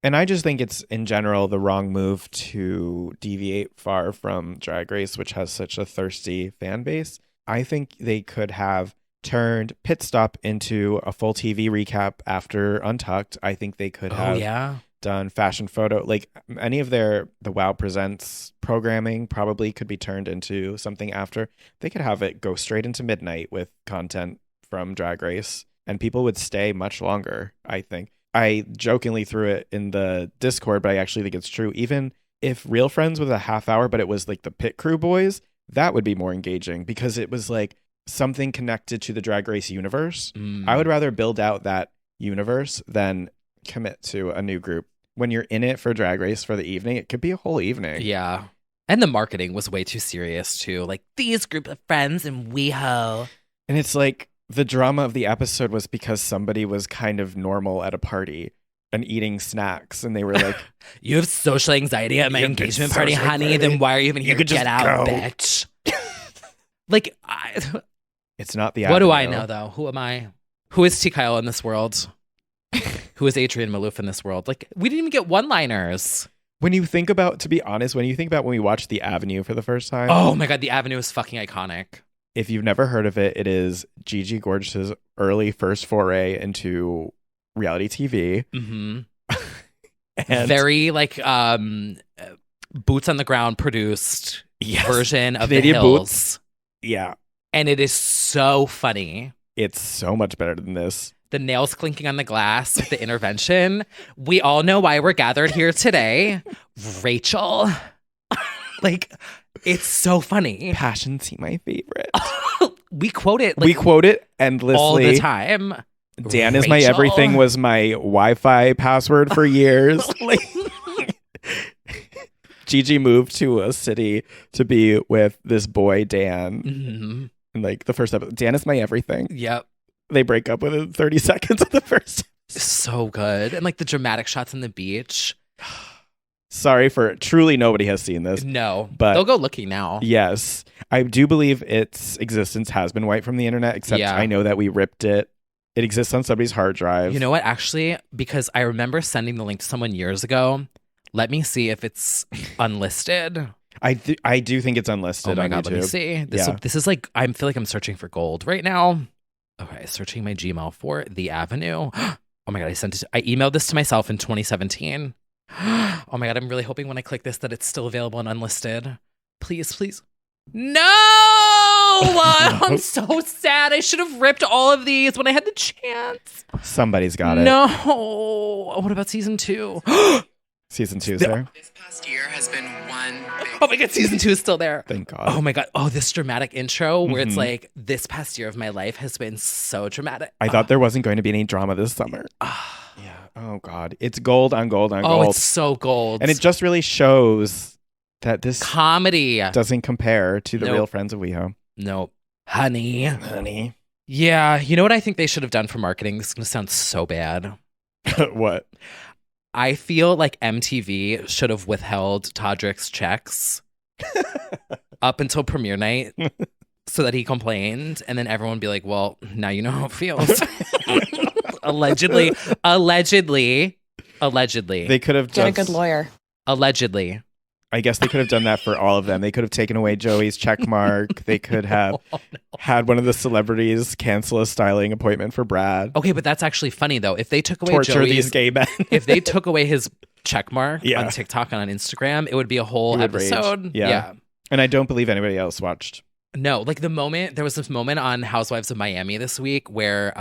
And I just think it's in general the wrong move to deviate far from Drag Race, which has such a thirsty fan base. I think they could have turned Pit Stop into a full TV recap after Untucked. I think they could have done fashion photo. Like any of the WoW Presents programming probably could be turned into something after. They could have it go straight into midnight with content from Drag Race and people would stay much longer, I think. I jokingly threw it in the Discord, but I actually think it's true. Even if Real Friends was a half hour, but it was like the pit crew boys, that would be more engaging because it was like something connected to the Drag Race universe.
Mm.
I would rather build out that universe than commit to a new group. When you're in it for Drag Race for the evening, it could be a whole evening.
Yeah. And the marketing was way too serious too. Like, these group of friends and WeHo.
And it's like the drama of the episode was because somebody was kind of normal at a party and eating snacks, and they were like,
You have social anxiety at my
You have
engagement
social
party, honey.
anxiety.
Then why are you even
You
here?
could just
Get out,
go.
bitch. Like,
it's not the
what do I
Avenue.
know though? Who am I? Who is T. Kyle in this world? Who is Adrienne Maloof in this world? Like, we didn't even get one-liners.
When you think about, to be honest, when you think about when we watched The Avenue for the first time,
Oh my God, The Avenue is fucking iconic.
if you've never heard of it, it is Gigi Gorgeous's early first foray into reality TV.
Mm-hmm.
And
Very like boots on the ground produced
Yes.
version of
Canadian
The Hills.
Boots. Yeah,
And it is so funny.
it's so much better than this.
The nails clinking on the glass with the intervention. We all know why we're gathered here today. Rachel. Like, it's so funny.
Passion tea, my favorite.
We quote it like
we quote it endlessly.
all the time.
Dan is my
Rachel.
everything was my Wi-Fi password for years. Like, Gigi moved to a city to be with this boy Dan.
Mhm.
And like the first episode, Dan is my everything.
Yep.
They break up within 30 seconds of the first.
So good. And like the dramatic shots on the beach.
Sorry for truly nobody has seen this.
No.
But-
they'll go looking now.
Yes, I do believe its existence has been wiped from the internet, except
Yeah.
I know that we ripped it. It exists on somebody's hard drive.
You know what? Actually, because I remember sending the link to someone years ago. Let me see if it's unlisted.
I do think it's unlisted
Oh my
on
God,
YouTube.
let me see.
Yeah.
This is like, I feel like I'm searching for gold right now. Okay, searching my Gmail for The Avenue. Oh my God, I emailed this to myself in 2017. Oh my God, I'm really hoping when I click this that it's still available and unlisted. Please, please. No! I'm so sad. I should have ripped all of these when I had the chance.
Somebody's got it.
No. What about season 2?
Season 2 is there.
This past year has been one big
Oh my God, season 2 is still there.
Thank God.
Oh my God. Oh, this dramatic intro where it's
Mhm.
like, this past year of my life has been so dramatic.
I thought there wasn't going to be any drama this summer. Yeah. Oh God. It's gold on gold on
Oh,
gold.
it's so gold.
And it just really shows that this
comedy.
doesn't compare to the
Nope.
real friends of WeHo.
Nope. Honey.
Honey.
Yeah. You know what I think they should have done for marketing? This is going to sound so bad.
What?
I feel like MTV should have withheld Todrick's checks up until premiere night so that he complained. And then everyone would be like, well, now you know how it feels. Allegedly.
They could have
Get a
just
good lawyer.
Allegedly.
I guess they could have done that for all of them. They could have taken away Joey's check mark. They could have had one of the celebrities cancel a styling appointment for Brad.
Okay, but that's actually funny though. If they took away
Torture
Joey's,
these gay men.
if they took away his check mark
Yeah.
on TikTok and on Instagram, it would be a whole
You would rage.
episode.
Yeah. And I don't believe anybody else watched.
No, like there was this moment on Housewives of Miami this week where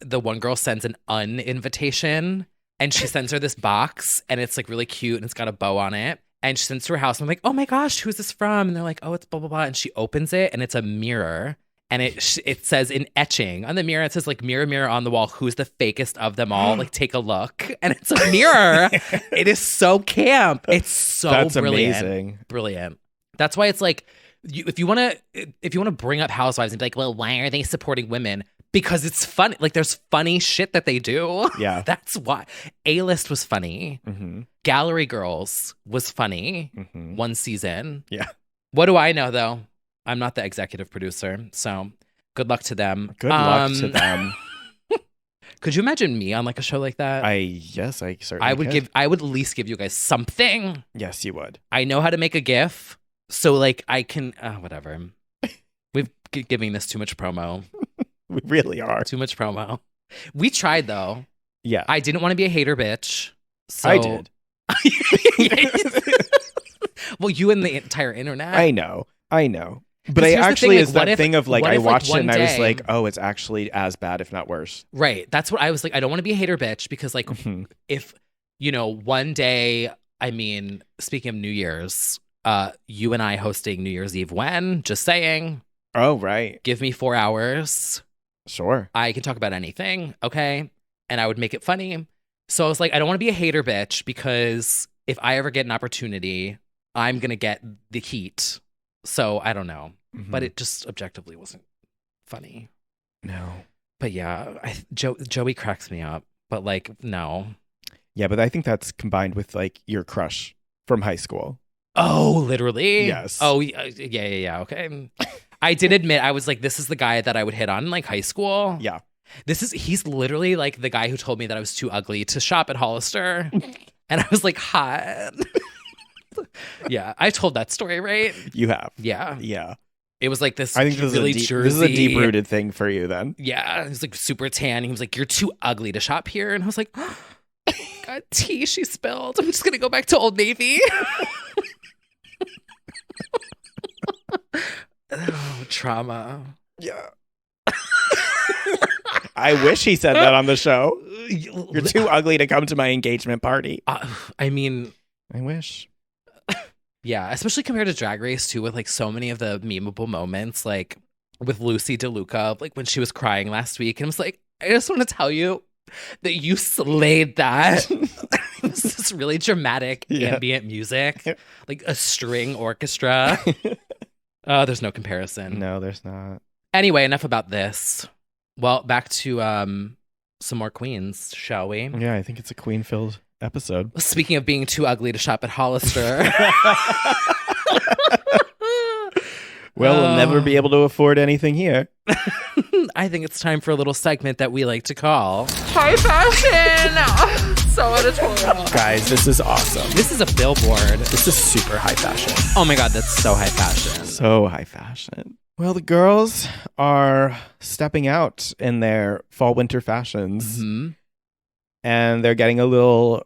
the one girl sends an invitation and she sends her this box and it's like really cute and it's got a bow on it. And she sends to her house and I'm like, oh my gosh, who's this from? And they're like, oh, it's blah, blah, blah. And she opens it and it's a mirror. And it says in etching on the mirror, it says like, mirror, mirror on the wall, who's the fakest of them all? Like, take a look. And it's a mirror. It is so camp. It's so
That's
brilliant.
amazing.
Brilliant. That's why it's like, if you want to bring up Housewives and be like, well, why are they supporting women? Because it's funny. Like, there's funny shit that they do.
Yeah.
That's why. A-List was funny.
Mm-hmm.
Gallery Girls was funny.
Mm-hmm.
One season.
Yeah.
What do I know, though? I'm not the executive producer, so good luck to them.
Good luck to them.
Could you imagine me on like a show like that?
Yes, I certainly
I would at least give you guys something.
Yes, you would.
I know how to make a GIF, so like I can whatever. We've giving this too much promo.
We really are.
Too much promo. We tried though.
Yeah.
I didn't want to be a hater bitch. So
I did.
Well, you and the entire internet.
I know. But
'Cause
I
here's the
actually
thing,
is
like,
that
what if-
thing of like
what
I
if, like,
watched it
one
and I was
day-
like, oh, it's actually as bad, if not worse.
Right. That's what I was like. I don't want to be a hater bitch because like
Mhm.
if one day, I mean, speaking of New Year's, you and I hosting New Year's Eve when, just saying,
Oh, right.
Give me 4 hours.
Sure.
I can talk about anything, okay? And I would make it funny. So I was like, I don't want to be a hater bitch because if I ever get an opportunity, I'm going to get the heat. So I don't know.
Mhm.
But it just objectively wasn't funny.
No.
But yeah, Joey cracks me up. But like, no.
Yeah, but I think that's combined with like your crush from high school.
Oh, literally?
Yes.
Oh, yeah. Okay. I did admit, I was like, this is the guy that I would hit on in like high school.
Yeah.
He's literally like the guy who told me that I was too ugly to shop at Hollister. And I was like, hot. Yeah, I told that story, right?
You have.
Yeah.
Yeah.
It was like this
I think
really
this
Jersey.
is a deep-rooted thing for you then.
Yeah, he was like super tan. He was like, you're too ugly to shop here. And I was like, God, tea she spilled. I'm just going to go back to Old Navy. Oh, trauma.
Yeah. I wish he said that on the show. You're too ugly to come to my engagement party.
I mean,
I wish.
yeah, especially compared to Drag Race too, with like so many of the memeable moments, like with Lucy DeLuca, like when she was crying last week, and I was like, I just want to tell you that you slayed that. It was this really dramatic ambient music, like a string orchestra. There's no comparison.
No, there's not.
Anyway, enough about this. Well, back to some more queens, shall we?
Yeah, I think it's a queen-filled episode.
Speaking of being too ugly to shop at Hollister.
Well, we'll never be able to afford anything here.
I think it's time for a little segment that we like to call High Fashion. So editorial.
Guys, this is awesome.
This is a billboard.
This is super high fashion.
Oh my God, that's so high fashion.
So high fashion. Well, the girls are stepping out in their fall-winter fashions.
Mm-hmm.
And they're getting a little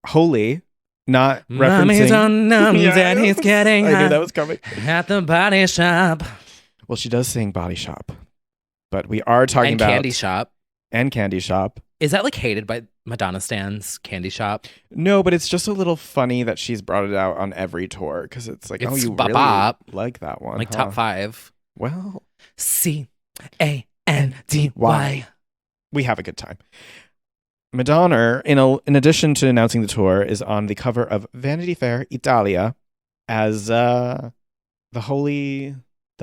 holy, not
Mommy's
referencing...
on numbs and he's getting
I knew that was coming.
at the body shop.
Well, she does sing Body Shop. But we are talking
And
about...
Candy Shop.
And Candy Shop.
Is that like hated by Madonna stans, Candy Shop?
No, but it's just a little funny that she's brought it out on every tour because it's like,
It's
oh, you
bop-bop.
really like that one,
Like
huh?
top 5.
Well,
CANDY.
we have a good time. Madonna, in addition to announcing the tour, is on the cover of Vanity Fair Italia as the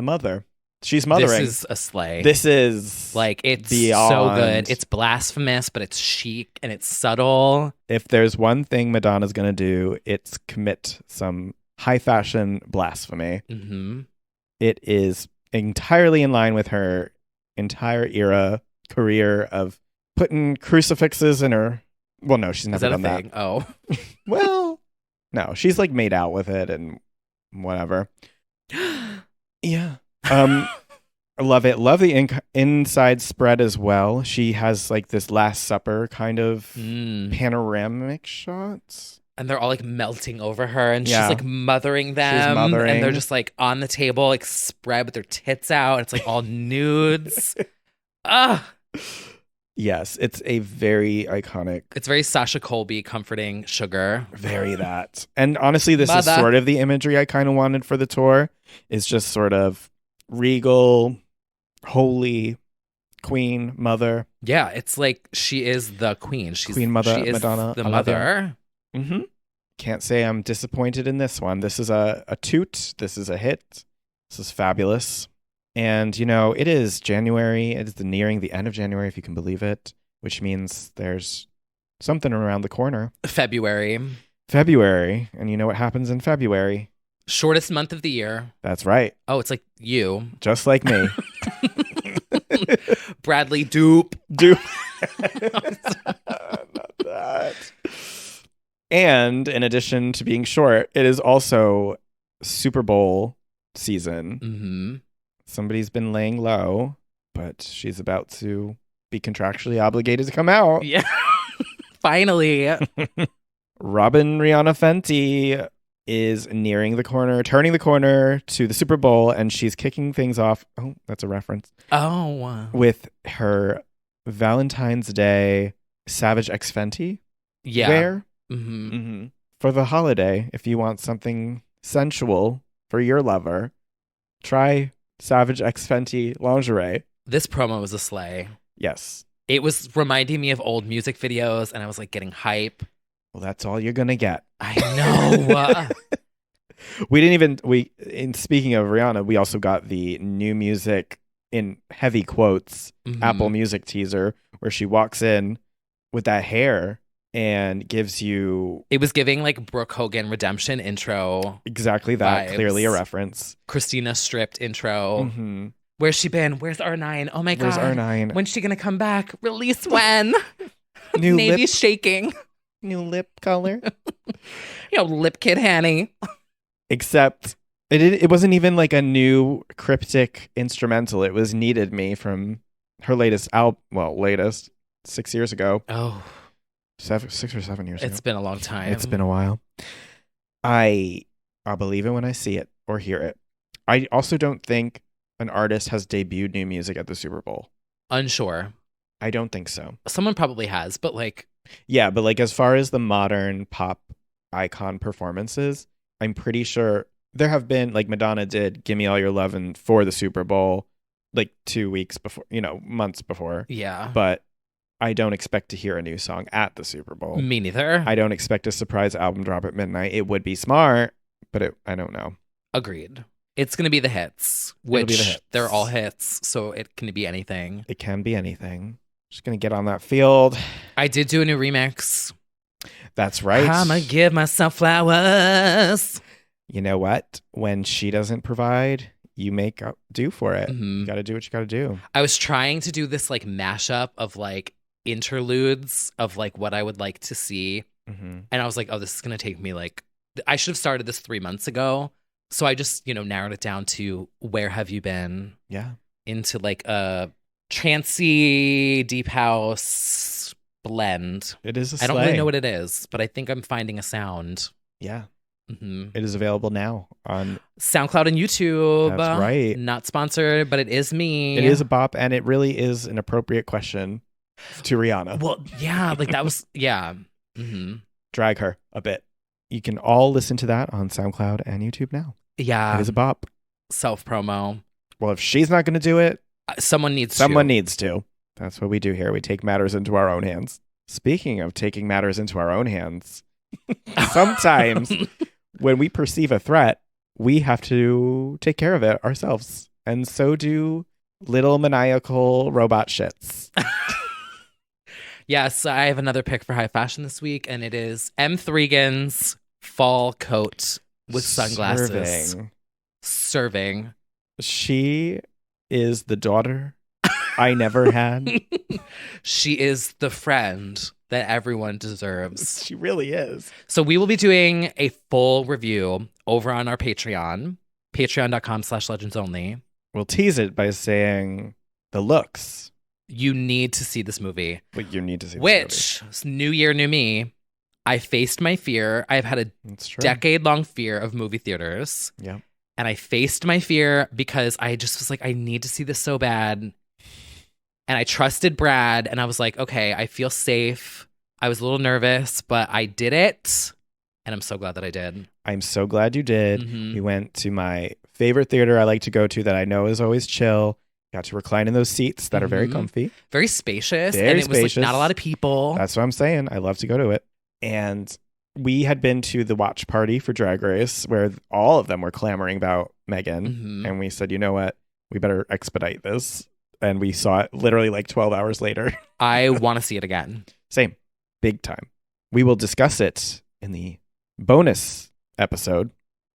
mother. She's mothering.
This is a slay.
This is
like, it's
beyond.
so good. It's blasphemous, but it's chic and it's subtle.
If there's one thing Madonna's going to do, it's commit some high fashion blasphemy.
Mm-hmm.
It is entirely in line with her entire career of putting crucifixes in her. Well, no, she's never
Is that
done
a thing?
that.
Oh.
Well, no, she's like made out with it and whatever. Yeah. I love it. Love the inside spread as well. She has like this Last Supper kind of panoramic shots.
And they're all like melting over her and
Yeah.
she's like mothering them.
She's mothering.
And they're just like on the table, like spread with their tits out. It's like all nudes.
Yes, it's a very iconic.
It's very Sasha Colby comforting Sugar.
Very that. And honestly, this
Mother.
is sort of the imagery I kind of wanted for the tour. Is just sort of regal, holy, queen, mother.
Yeah, it's like she is the queen. She's
Queen mother,
she is
Madonna,
the
I love
mother.
Mm-hmm. Can't say I'm disappointed in this one. This is a toot. This is a hit. This is fabulous. And, you know, it is January. It is nearing the end of January, if you can believe it, which means there's something around the corner.
February.
And you know what happens in February?
Shortest month of the year.
That's right.
Oh, it's like you.
Just like me.
Bradley Dupe.
Not that. And in addition to being short, it is also Super Bowl season.
Mm-hmm.
Somebody's been laying low, but she's about to be contractually obligated to come out.
Yeah. Finally.
Robin Rihanna Fenty is turning the corner to the Super Bowl, and she's kicking things off. Oh, that's a reference.
Oh, wow.
With her Valentine's Day Savage X Fenty
Yeah.
wear.
Mm-hmm.
Mm-hmm. For the holiday, if you want something sensual for your lover, try Savage X Fenty lingerie.
This promo was a slay.
Yes.
It was reminding me of old music videos, and I was like getting hype.
Well, that's all you're gonna get.
I know.
In speaking of Rihanna, we also got the new music in heavy quotes Apple Music teaser where she walks in with that hair and gives you
It was giving like Brooke Hogan Redemption intro.
exactly that,
vibes.
clearly a reference.
Christina stripped intro.
Mm-hmm.
Where's she been? Where's R9? Oh my
Where's
God.
R9?
When's she gonna come back? Release when?
New
Navy's shaking.
New lip color.
Lip Kid Hanny.
Except it wasn't even like a new cryptic instrumental. It was Needed Me from her latest album. Well, latest 6 years ago.
Oh,
6 or 7 years ago.
it's been a long time.
It's been a while. I'll believe it when I see it or hear it. I also don't think an artist has debuted new music at the Super Bowl.
Unsure.
I don't think so.
Someone probably has, but like,
Yeah, but like as far as the modern pop icon performances, I'm pretty sure there have been, like Madonna did Gimme All Your Lovin' for the Super Bowl like 2 weeks before, months before.
yeah.
But I don't expect to hear a new song at the Super Bowl.
Me neither.
I don't expect a surprise album drop at midnight. It would be smart, but I don't know.
Agreed. It's going to be the hits,
It'll be
which
the hits.
they're all hits, so it can be anything.
It can be anything. Just gonna get on that field.
I did do a new remix.
That's right.
I'ma give myself flowers.
You know what? When she doesn't provide, you make do for it.
Mhm.
You got to do what you got to do.
I was trying to do this like mashup of like interludes of like what I would like to see.
Mm-hmm.
And I was like, oh, this is going to take me like, I should have started this 3 months ago. So I just, narrowed it down to Where Have You Been?
Yeah.
Into like a trancy deep house blend.
It is a
I don't really
sleigh.
know what it is, but I think I'm finding a sound.
Yeah.
hmm
It is available now on.
SoundCloud and YouTube.
That's right.
Not sponsored, but it is me.
It is a bop, and it really is an appropriate question to Rihanna.
Well, yeah, like that was, yeah. hmm
Drag her a bit. You can all listen to that on SoundCloud and YouTube now.
Yeah.
It is a bop.
Self promo.
Well, if she's not going to do it,
Someone needs
someone
to.
needs to. That's what we do here. We take matters into our own hands. Speaking of taking matters into our own hands, sometimes when we perceive a threat, we have to take care of it ourselves. And so do little maniacal robot shits.
Yes, I have another pick for high fashion this week, and it is M3GAN's fall coat with sunglasses. Serving.
She is the daughter I never had.
She is the friend that everyone deserves.
She really is.
So we will be doing a full review over on our Patreon, patreon.com/legendsonly.
We'll tease it by saying the looks.
You need to see this movie.
But you need to see this
Which, new year, new me, I faced my fear. I've had a
movie. That's true.
decade-long fear of movie theaters.
Yeah.
And I faced my fear because I just was like, I need to see this so bad. And I trusted Brad, and I was like, okay, I feel safe. I was a little nervous, but I did it. And I'm so glad that I did.
I'm so glad you did.
Mhm.
We went to my favorite theater I like to go to that I know is always chill. Got to recline in those seats that are very
Mhm.
comfy.
Very spacious.
Very
and it was
spacious.
like not a lot of people.
That's what I'm saying. I love to go to it. And we had been to the watch party for Drag Race where all of them were clamoring about M3GAN.
Mhm.
And we said, you know what? We better expedite this. And we saw it literally like 12 hours later.
I want to see it again.
Same. Big time. We will discuss it in the bonus episode,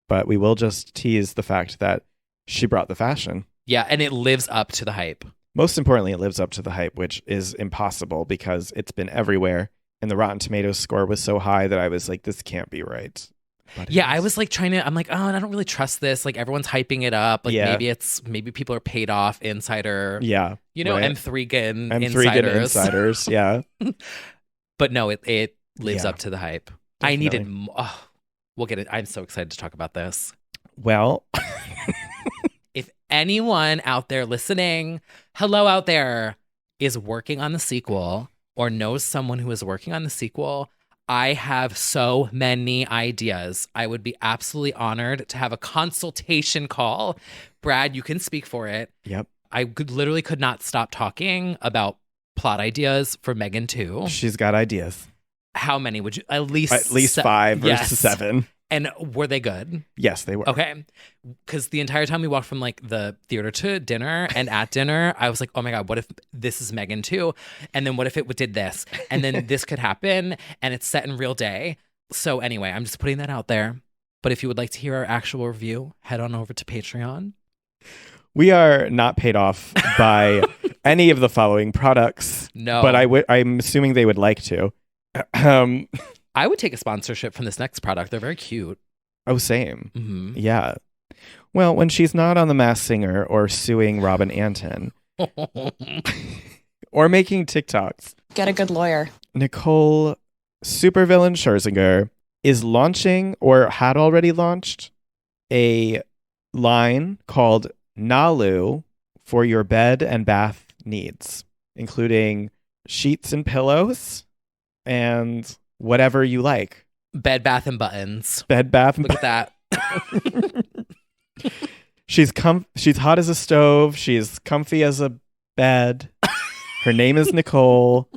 but we will just tease the fact that she brought the fashion.
Yeah, and it lives up to the hype.
Most importantly, it lives up to the hype, which is impossible because it's been everywhere. And the Rotten Tomatoes score was so high that I was like, this can't be right. But it
Yeah, I
is.
was like I'm like, oh, I don't really trust this. Like everyone's hyping it up. Like
Yeah.
maybe people are paid off insider.
Yeah.
Right.
right.
M3GAN
M3GAN
insiders.
insiders. Yeah.
But no, it lives
Yeah.
up to the hype. I needed
Definitely.
we'll get it. I'm so excited to talk about this.
Well,
If anyone out there listening, hello out there, is working on the sequel or knows someone who is working on the sequel, I have so many ideas. I would be absolutely honored to have a consultation call. Brad, you can speak for it.
Yep.
I literally could not stop talking about plot ideas for M3GAN 2.
She's got ideas.
How many would you? At least
5
yes.
or 7.
And were they good?
Yes, they were.
Okay. Because the entire time we walked from like the theater to dinner, and at dinner, I was like, oh my God, what if this is M3GAN 2? And then what if it did this? And then this could happen, and it's set in real day. So anyway, I'm just putting that out there. But if you would like to hear our actual review, head on over to Patreon.
We are not paid off by any of the following products.
No.
But I'm assuming they would like to.
I would take a sponsorship from this next product. They're very cute.
Oh, same.
Mm-hmm.
Yeah. Well, when she's not on The Masked Singer or suing Robin Anton or making TikToks,
Get a good lawyer.
Nicole Supervillain Scherzinger is launching, or had already launched, a line called Nalu for your bed and bath needs, including sheets and pillows and whatever you like.
Bed, Bath, and Buttons.
Bed, bath, and
Look at that.
She's hot as a stove. She's comfy as a bed. Her name is Nicole.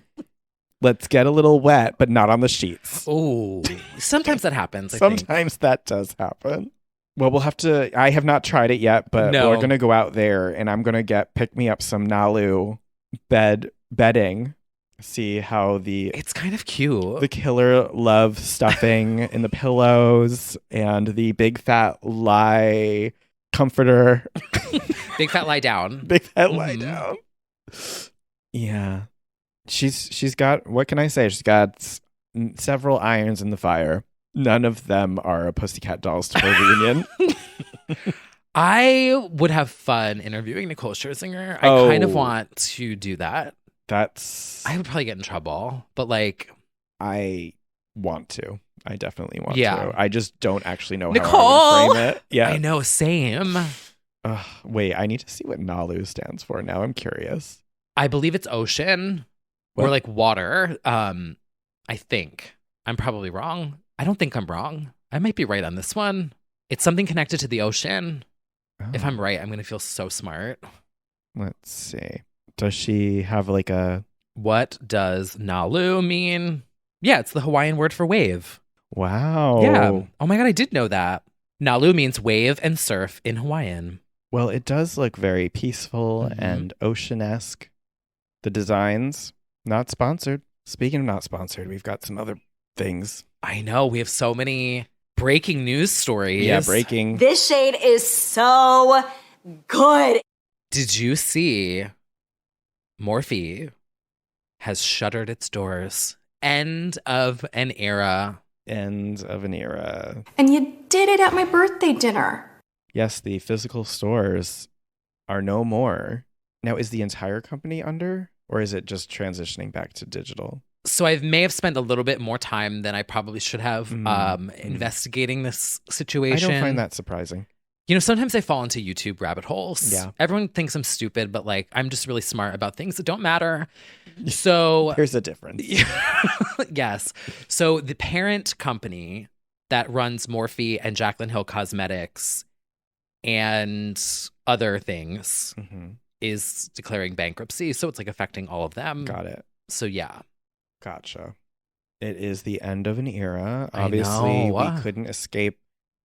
Let's get a little wet, but not on the sheets.
Oh, sometimes that happens. I think.
Sometimes that does happen. Well, we'll have to. I have not tried it yet, but
No.
we're gonna go out there, and I'm gonna pick me up some Nalu bedding. See how the
It's kind of cute.
killer love stuffing in the pillows and the big fat lie comforter.
Big fat lie down.
Big fat lie
Mhm.
down. Yeah, she's got. What can I say? She's got several irons in the fire. None of them are a Pussycat Dolls tour reunion.
I would have fun interviewing Nicole Scherzinger. I kind of want to do that. I would probably get in trouble, but like,
I want to. I definitely want
Yeah.
to. I just don't actually know how I
Nicole!
would frame it. Yeah.
I know, same.
Wait, I need to see what Nalu stands for now. I'm curious.
I believe it's ocean or
What?
like water. I think. I'm probably wrong. I don't think I'm wrong. I might be right on this one. It's something connected to the ocean. If
Oh,
I'm right, I'm going to feel so smart.
let's see. Does she have like a
What does Nalu mean? Yeah, it's the Hawaiian word for wave.
wow?
Yeah. Oh my God, I did know that. Nalu means wave and surf in Hawaiian.
Well, it does look very peaceful
Mhm.
and ocean-esque. The designs, not sponsored. Speaking of not sponsored, we've got some other things.
I know, we have so many breaking news stories.
Yeah, breaking.
This shade is so good.
Did you see Morphe has shuttered its doors? End of an era.
End of an era.
And you did it at my birthday dinner.
Yes, the physical stores are no more. Now, is the entire company under, or is it just transitioning back to digital?
So I may have spent a little bit more time than I probably should have investigating this
I
situation.
don't find that surprising.
You know, sometimes I fall into YouTube rabbit holes.
Yeah.
Everyone thinks I'm stupid, but like I'm just really smart about things that don't matter. So
There's a difference.
yes. So the parent company that runs Morphe and Jaclyn Hill Cosmetics and other things
Mhm.
is declaring bankruptcy. So it's like affecting all of them.
Got it.
So yeah.
Gotcha. It is the end of an era.
I
Obviously,
know.
we couldn't escape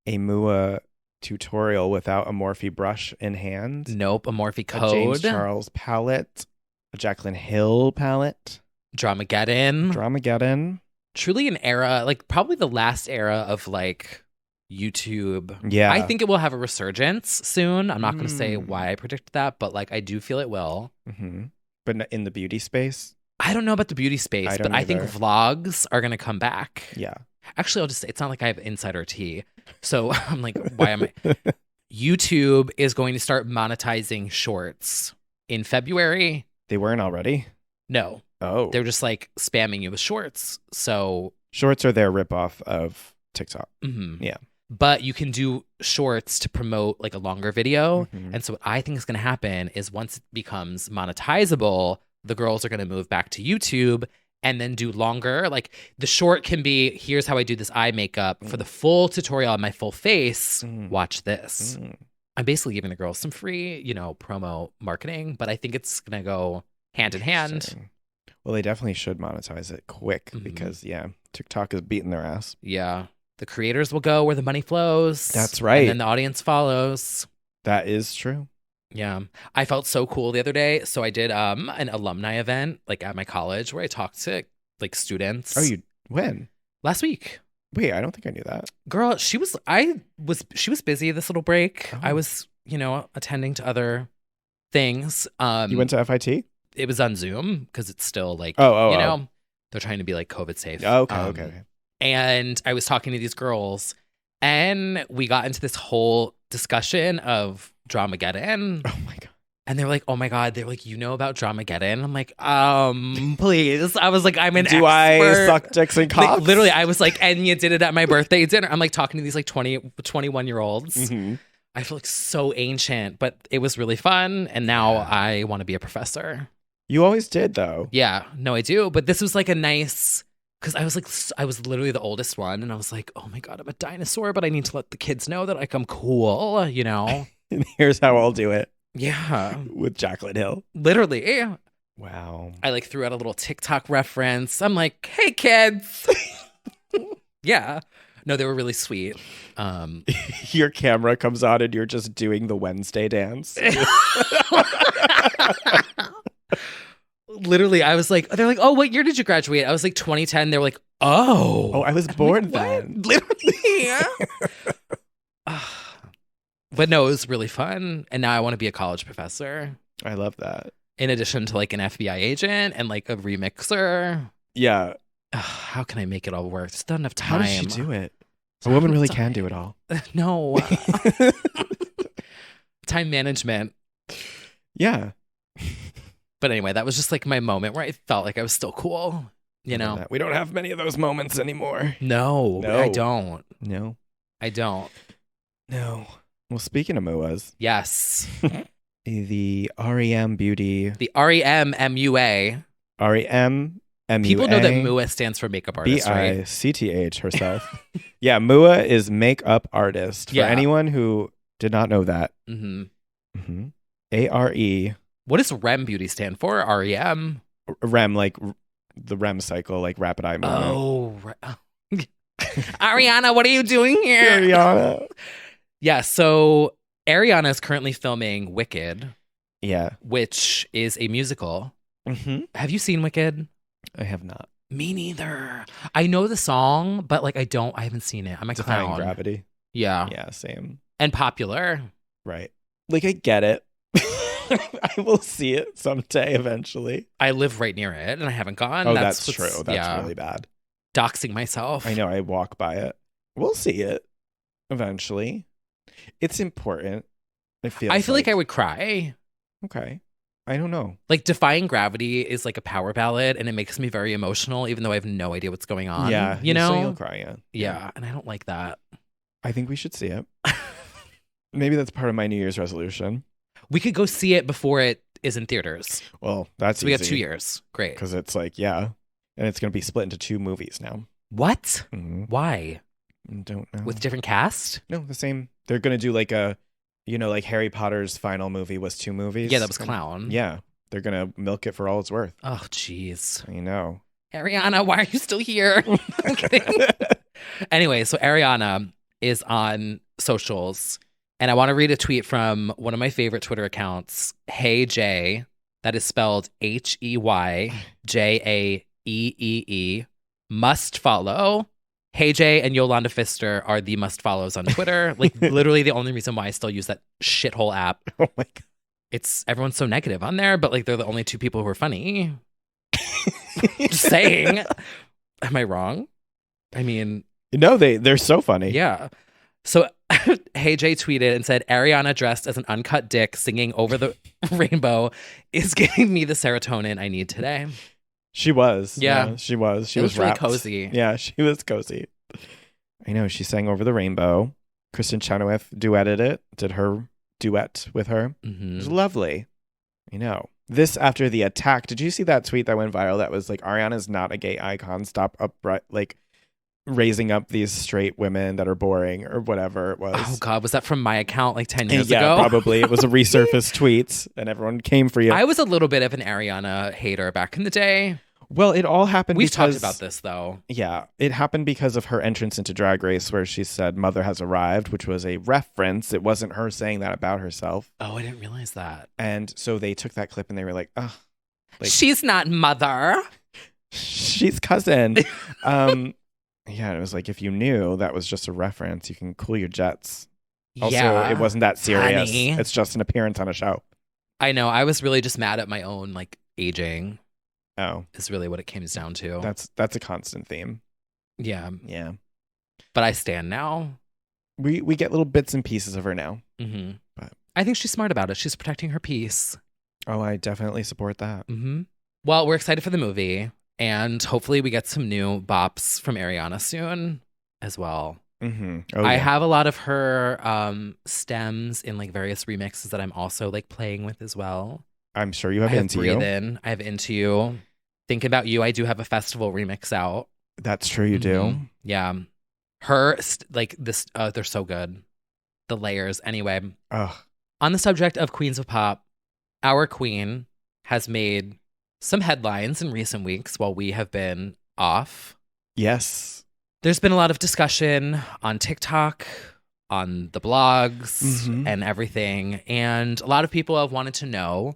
a Mua tutorial without a Morphe brush in hand.
Nope. A Morphe
A
code.
James Charles palette. A Jaclyn Hill palette.
Dramageddon.
Dramageddon.
Truly an era, like probably the last era of like YouTube.
Yeah.
I think it will have a resurgence soon. I'm not going to say
Mm.
why I predict that, but like I do feel it will.
Mm-hmm. But in the beauty space?
I don't know about the beauty space,
I
but
don't
I think
either.
vlogs are going to come back.
Yeah.
Actually, I'll just say it's not like I have insider tea. So I'm like, why am I? YouTube is going to start monetizing shorts in February.
They weren't already?
No,
Oh.
they're just like spamming you with shorts. So,
Shorts are their ripoff of TikTok.
mhm.
Yeah.
But you can do shorts to promote like a longer video.
Mhm.
And so what I think is going to happen is once it becomes monetizable, the girls are going to move back to YouTube and then do longer. Like the short can be, here's how I do this eye makeup. For the full tutorial on my full face, watch this. I'm basically giving the girls some free, promo marketing, but I think it's going to go hand in hand.
Well, they definitely should monetize it quick
Mm-hmm.
because, TikTok is beating their ass.
Yeah. The creators will go where the money flows.
That's right.
And then the audience follows.
That is true.
Yeah. I felt so cool the other day. So I did an alumni event like at my college where I talked to like students.
When?
Last week.
Wait, I don't think I knew that.
Girl, she was busy this little break.
Oh.
I was, attending to other things.
You went to FIT?
It was on Zoom because it's still like,
Oh.
they're trying to be like COVID safe.
Oh, okay.
And I was talking to these girls and we got into this whole discussion of Dramageddon.
Oh my God.
And they were like, oh my God. They're like, about Dramageddon? I'm like, please. I was like, I'm an
Do
expert.
I suck dicks and cocks?
Like, literally, I was like, and you did it at my birthday dinner. I'm like talking to these like 21-year-olds.
Mm-hmm.
I feel like so ancient, but it was really fun. And now I want to be a professor.
You always did, though.
Yeah, no, I do. But this was like a nice, because I was literally the oldest one. And I was like, oh my God, I'm a dinosaur, but I need to let the kids know that like I'm cool,
And here's how I'll do it.
Yeah.
With Jaclyn Hill.
Literally. Yeah.
Wow.
I like threw out a little TikTok reference. I'm like, hey, kids. Yeah. No, they were really sweet.
Your camera comes on and you're just doing the Wednesday dance.
Literally, I was like, they're like, oh, what year did you graduate? I was like 2010. They were like, oh.
Oh, I was born then.
Literally. But no, it was really fun. And now I want to be a college professor.
I love that.
In addition to like an FBI agent and like a remixer.
Yeah.
How can I make it all work? There's not enough
How
time.
does she do it? A woman really can do it all.
No. Time management.
Yeah.
But anyway, that was just like my moment where I felt like I was still cool. We
don't have many of those moments anymore.
No,
No.
I don't.
No.
I don't.
No. Well, speaking of MUAs,
Yes.
the REM Beauty,
The REM-MUA.
REM MUA.
People know that MUA stands for makeup artist, right?
BICTH herself. Yeah, MUA is makeup artist. For
Yeah.
anyone who did not know that.
Mm-hmm.
ARE.
What does REM Beauty stand for? REM?
REM, like the REM cycle, like rapid eye movement.
Ariana, what are you doing here?
Ariana.
Yeah, so Ariana is currently filming Wicked,
Yeah.
which is a musical.
Mm-hmm.
Have you seen Wicked?
I have not.
Me neither. I know the song, but like I haven't seen it. I'm a
Defying
clown.
Gravity.
Yeah.
Yeah, same.
And popular.
Right. Like, I get it. I will see it someday eventually.
I live right near it and I haven't gone.
Oh, that's
what's-
true. That's really bad.
Doxing myself.
I know. I walk by it. We'll see it eventually. It's important.
I feel like I would cry.
Okay. I don't know.
Like Defying Gravity is like a power ballad and it makes me very emotional even though I have no idea what's going on.
Yeah.
You know?
So you'll cry, yeah.
Yeah, and I don't like that.
I think we should see it. Maybe that's part of my New Year's resolution.
We could go see it before it is in theaters.
Well, that's
So we have 2 years. Great.
Because it's like, yeah. And it's going to be split into 2 movies now.
What?
Mm-hmm.
Why?
Don't know.
With different cast?
No, the same. They're going to do like a, like Harry Potter's final movie was 2 movies.
Yeah, that was Clown.
Yeah. They're going to milk it for all it's worth.
Oh, jeez.
I know.
Ariana, why are you still here? I'm kidding. Anyway, so Ariana is on socials, and I want to read a tweet from one of my favorite Twitter accounts, Hey Jay. That is spelled HeyJaeee. Must follow. Hey Jay and Yolanda Pfister are the must follows on Twitter. Like literally the only reason why I still use that shithole app.
Oh my God.
Everyone's so negative on there, but like they're the only 2 people who are funny. Just saying. Am I wrong? I mean,
No, they're so funny.
yeah. So Hey Jay tweeted and said, Ariana dressed as an uncut dick singing Over the Rainbow is giving me the serotonin I need today.
She was.
Yeah.
She was. She
It
was
was really
wrapped.
cozy.
Yeah, she was cozy. I know. She sang Over the Rainbow. Kristen Chenoweth duetted it, did her duet with her. It was
Mm-hmm.
lovely. I know. This after the attack. Did you see that tweet that went viral that was like, Ariana's not a gay icon. Stop upright, like raising up these straight women that are boring or whatever it was.
Oh God, was that from my account like 10 years
yeah,
ago?
Probably. It was a resurfaced tweet and everyone came for you.
I was a little bit of an Ariana hater back in the day.
Well, it all happened
We've
because...
talked about this, though.
Yeah, it happened because of her entrance into Drag Race where she said, "Mother has arrived," which was a reference. It wasn't her saying that about herself.
Oh, I didn't realize that.
And so they took that clip and they were like, "Oh, like,
she's not mother.
She's cousin." Yeah, it was like, if you knew that was just a reference, you can cool your jets. Also,
yeah,
it wasn't that serious.
honey.
It's just an appearance on a show.
I know. I was really just mad at my own like aging.
Oh,
is really what it comes down to.
That's a constant theme.
Yeah.
Yeah.
But I stand now.
We get little bits and pieces of her now.
Mm-hmm.
But
I think she's smart about it. She's protecting her peace.
Oh, I definitely support that.
Mm-hmm. Well, we're excited for the movie, and hopefully we get some new bops from Ariana soon as well.
Mm-hmm. Oh,
I
yeah.
have a lot of her stems in like various remixes that I'm also like playing with as well.
I'm sure you have Into
Breathe
You.
In. I have Into You. Think About You. I do have a festival remix out.
That's true, you do.
Mhm. Yeah. Her, like this, they're so good. The layers. Anyway,
Ugh.
on the subject of Queens of Pop, our queen has made some headlines in recent weeks while we have been off.
Yes.
There's been a lot of discussion on TikTok, on the blogs,
Mhm.
and everything. And a lot of people have wanted to know,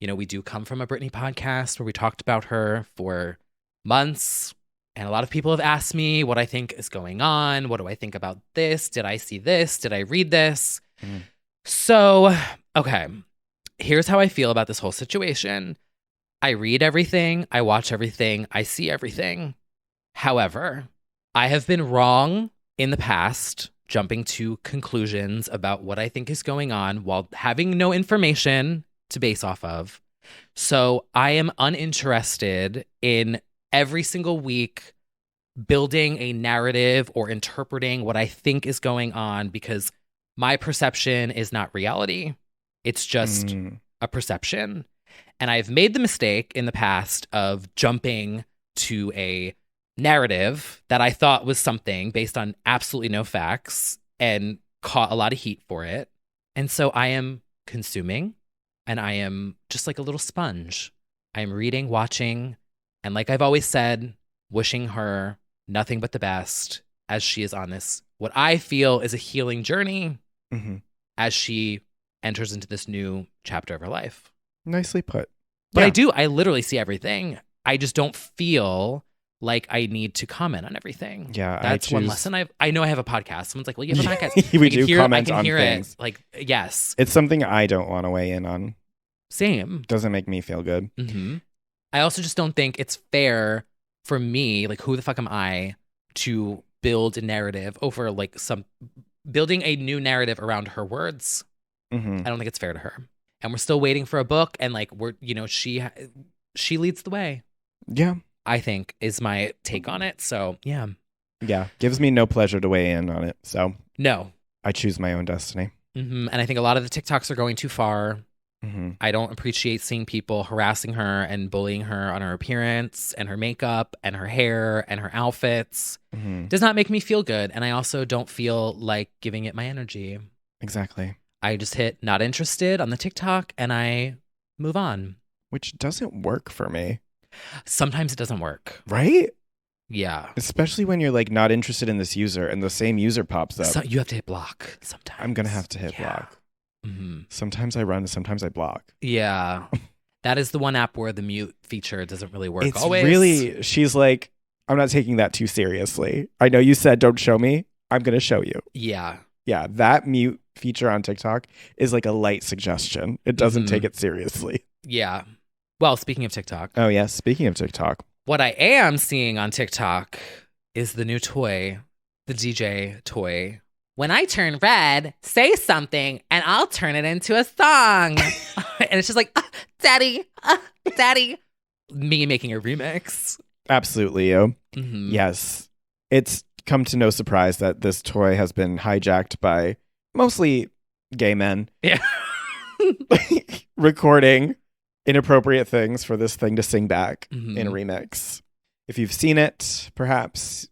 you know, we do come from a Britney podcast where we talked about her for months. And a lot of people have asked me what I think is going on. What do I think about this? Did I see this? Did I read this?
Mm.
So, okay, here's how I feel about this whole situation. I read everything. I watch everything. I see everything. However, I have been wrong in the past, jumping to conclusions about what I think is going on while having no information to base off of. So I am uninterested in every single week building a narrative or interpreting what I think is going on because my perception is not reality. It's just a perception. And I've made the mistake in the past of jumping to a narrative that I thought was something based on absolutely no facts and caught a lot of heat for it. And so I am consuming and I am just like a little sponge. I'm reading, watching, and like I've always said, wishing her nothing but the best as she is on this, what I feel is a healing journey as she enters into this new chapter of her life.
Nicely put.
But yeah. I literally see everything. I just don't feel like I need to comment on everything.
Yeah,
that's one lesson. I know I have a podcast. Someone's like, well, you have a podcast.
We do comment on
hear
things.
It. Like, yes.
It's something I don't want to weigh in on.
Same.
Doesn't make me feel good.
Mm-hmm. I also just don't think it's fair for me, like, who the fuck am I to build a narrative over, like, building a new narrative around her words? I don't think it's fair to her. And we're still waiting for a book, and, like, she leads the way.
Yeah.
I think is my take on it. So, yeah.
Yeah. Gives me no pleasure to weigh in on it. So,
no.
I choose my own destiny.
And I think a lot of the TikToks are going too far. I don't appreciate seeing people harassing her and bullying her on her appearance and her makeup and her hair and her outfits. Does not make me feel good. And I also don't feel like giving it my energy.
Exactly.
I just hit not interested on the TikTok and I move on.
Which doesn't work for me.
Sometimes it doesn't work.
Right?
Yeah.
Especially when you're like not interested in this user and the same user pops up.
So you have to hit block sometimes.
I'm going to have to hit block. Sometimes I run, sometimes I block.
Yeah. That is the one app where the mute feature doesn't really work
it's
always.
Really, she's like, I'm not taking that too seriously. I know you said don't show me. I'm going to show you.
Yeah.
Yeah, that mute feature on TikTok is like a light suggestion. It doesn't take it seriously.
Yeah. Well, speaking of TikTok.
Oh, yes. Speaking of TikTok.
What I am seeing on TikTok is the new toy, the DJ toy. When I turn red, say something and I'll turn it into a song. And it's just like, daddy, daddy. Me making a remix.
Absolutely, yo. Yes. It's come to no surprise that this toy has been hijacked by mostly gay men.
Yeah.
Recording inappropriate things for this thing to sing back
Mhm.
in a remix. If you've seen it, perhaps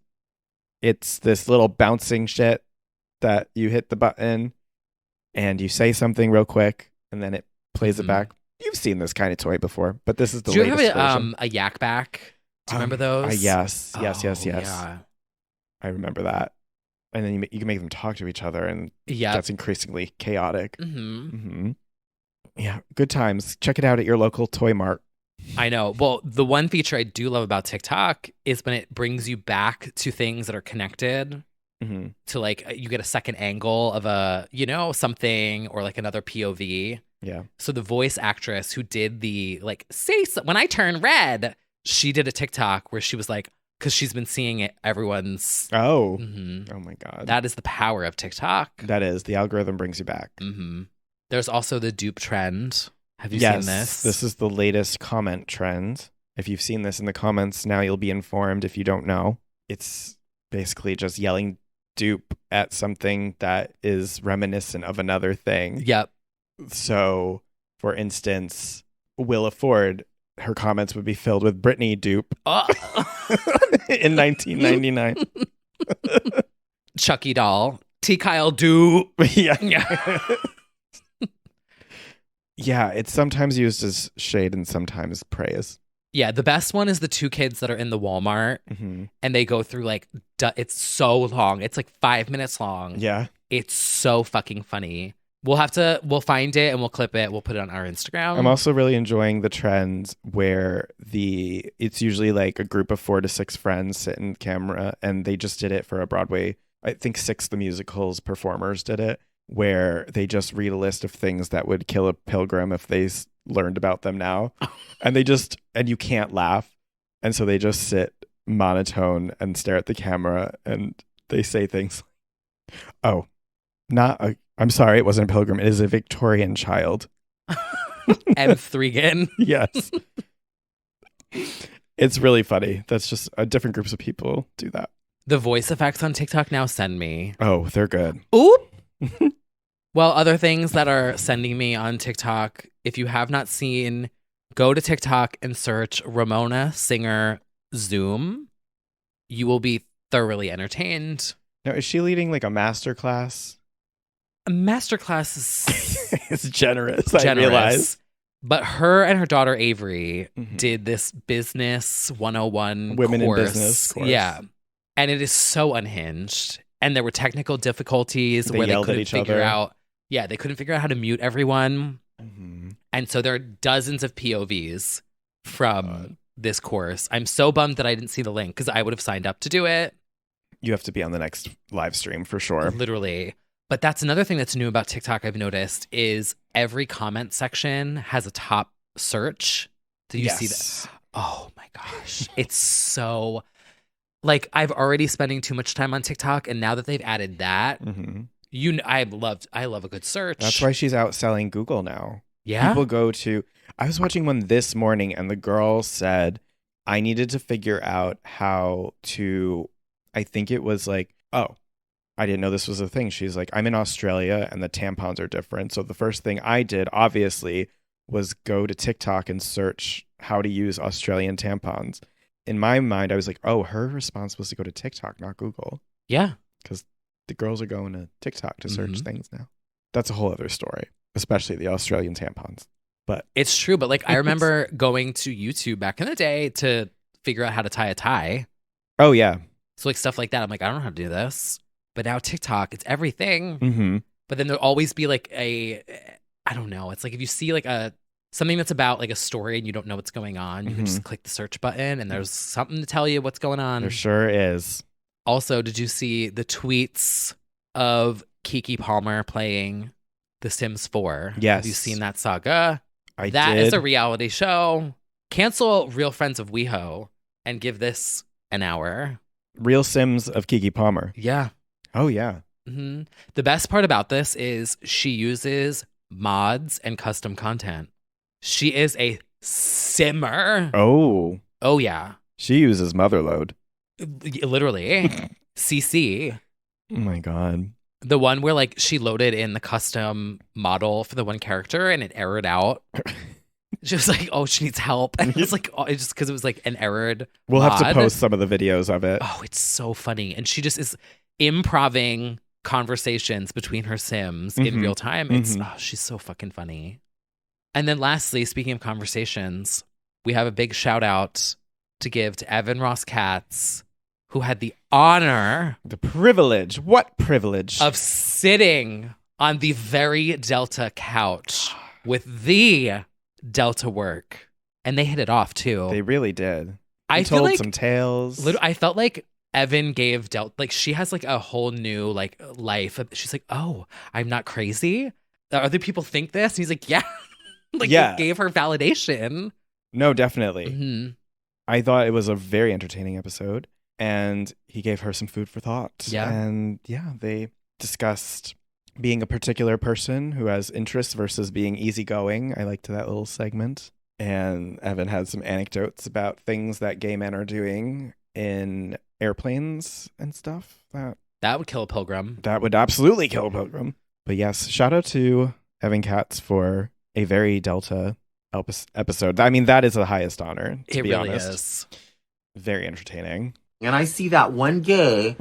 it's this little bouncing shit that you hit the button and you say something real quick and then it plays it
Mhm.
back. You've seen this kind of toy before, but this is the
Do you
latest
have
version.
a yak back? Do you remember those?
Yes.
Oh, Yeah.
I remember that. And then you can make them talk to each other, and
Yeah.
that's increasingly chaotic.
Mm-hmm.
Yeah, good times. Check it out at your local toy mart.
I know. Well, the one feature I do love about TikTok is when it brings you back to things that are connected
Mm-hmm.
to like you get a second angle of a, something or like another POV.
Yeah.
So the voice actress who did the like when I turn red, she did a TikTok where she was like, because she's been seeing it, everyone's.
Oh.
Mhm.
Oh my God.
That is the power of TikTok.
That is. The algorithm brings you back.
Mm-hmm. There's also the dupe trend. Have you
Yes,
seen this?
this is the latest comment trend. If you've seen this in the comments, now you'll be informed if you don't know. It's basically just yelling dupe at something that is reminiscent of another thing.
Yep.
So, for instance, Willa Ford, her comments would be filled with Britney dupe
Oh.
in 1999.
Chucky doll. T. Kyle dupe.
Yeah.
Yeah.
Yeah, it's sometimes used as shade and sometimes praise.
Yeah, the best one is the two kids that are in the Walmart
Mm-hmm.
and they go through like, it's so long. It's like 5 minutes long.
Yeah.
It's so fucking funny. We'll find it and we'll clip it. We'll put it on our Instagram.
I'm also really enjoying the trends where it's usually like a group of 4 to 6 friends sit in camera, and they just did it for a Broadway. I think Six the Musical's performers did it, where they just read a list of things that would kill a pilgrim if they learned about them now. And you can't laugh. And so they just sit monotone and stare at the camera, and they say things. Oh, I'm sorry, it wasn't a pilgrim. It is a Victorian child.
M3GAN.
Yes. It's really funny. That's just different groups of people do that.
The voice effects on TikTok now send me.
Oh, they're good.
Oop. Well, other things that are sending me on TikTok, if you have not seen, go to TikTok and search Ramona Singer Zoom. You will be thoroughly entertained.
Now, is she leading like a master class?
A masterclass is
It's generous, I realize.
But her and her daughter Avery
Mhm.
did this business 101
Women in
course.
business course.
Yeah. And it is so unhinged. And there were technical difficulties
They
where they
yelled at
couldn't
each
figure
other.
out. Yeah, they couldn't figure out how to mute everyone.
Mhm.
And so there are dozens of POVs from this course. I'm so bummed that I didn't see the link because I would have signed up to do it.
You have to be on the next live stream for sure.
Literally. But that's another thing that's new about TikTok I've noticed is every comment section has a top search. Did you see that? Oh my gosh. It's so like I've already spending too much time on TikTok, and now that they've added that,
Mhm.
I love a good search.
That's why she's outselling Google now.
Yeah.
People I was watching one this morning, and the girl said, I needed to figure out how to, I think it was like, oh, I didn't know this was a thing. She's like, I'm in Australia and the tampons are different. So the first thing I did, obviously, was go to TikTok and search how to use Australian tampons. In my mind, I was like, oh, her response was to go to TikTok, not Google.
Yeah.
Because the girls are going to TikTok to search
Mhm.
things now. That's a whole other story, especially the Australian tampons. But
It's true, but like I remember going to YouTube back in the day to figure out how to tie a tie.
oh, yeah.
So like stuff like that. I'm like, I don't know how to do this. But now TikTok, it's everything.
Mm-hmm.
But then there'll always be like I don't know. It's like if you see like something that's about like a story and you don't know what's going on, you can just click the search button and there's something to tell you what's going on.
There sure is.
Also, did you see the tweets of Keke Palmer playing The Sims 4?
Yes.
Have you seen that saga?
I
That
did.
is a reality show. Cancel Real Friends of WeHo and give this an hour.
Real Sims of Keke Palmer.
Yeah.
Oh, yeah.
hmm The best part about this is she uses mods and custom content. She is a simmer.
Oh,
Oh, yeah.
she uses Motherload.
Literally. CC.
Oh, my God.
The one where like she loaded in the custom model for the one character and it errored out. She was like, oh, she needs help. And I was like, oh, it's just because it was like an errored
We'll have to
mod.
post some of the videos of it.
Oh, it's so funny. And she just is improving conversations between her Sims in real time. It's she's so fucking funny. And then lastly, speaking of conversations, we have a big shout out to give to Evan Ross Katz, who had the honor,
The privilege. What privilege?
of sitting on the very Delta couch with the Delta work. And they hit it off too.
They really did.
I
He
feel
told
like
some tales.
I felt like Evan gave Delta, like she has like a whole new like life. She's like, oh, I'm not crazy. Other people think this. And he's like, yeah. Like
Yeah.
it gave her validation.
No, definitely.
Mhm.
I thought it was a very entertaining episode, and he gave her some food for thought.
Yeah.
And yeah, they discussed being a particular person who has interests versus being easygoing. I liked that little segment. And Evan had some anecdotes about things that gay men are doing in airplanes and stuff.
That would kill a pilgrim.
That would absolutely kill a pilgrim. But yes, shout out to Evan Katz for a very Delta episode. I mean, that is the highest honor, to
It
be
really
honest.
is.
Very entertaining.
And I see that one gay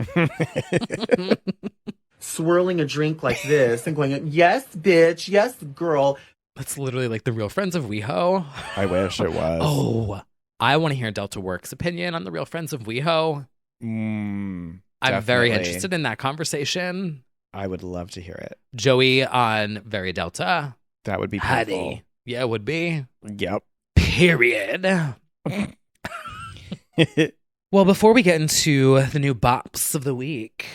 swirling a drink like this and going, yes, bitch, yes, girl.
That's literally like the Real Friends of WeHo.
I wish it was.
Oh, I want to hear Delta Work's opinion on the Real Friends of WeHo. I'm very
Definitely.
interested in that conversation.
I would love to hear it.
Joey on Very Delta.
That would be
Patty.
beautiful.
Yeah, it would be.
Yep.
Period. Well, before we get into the new bops of the week,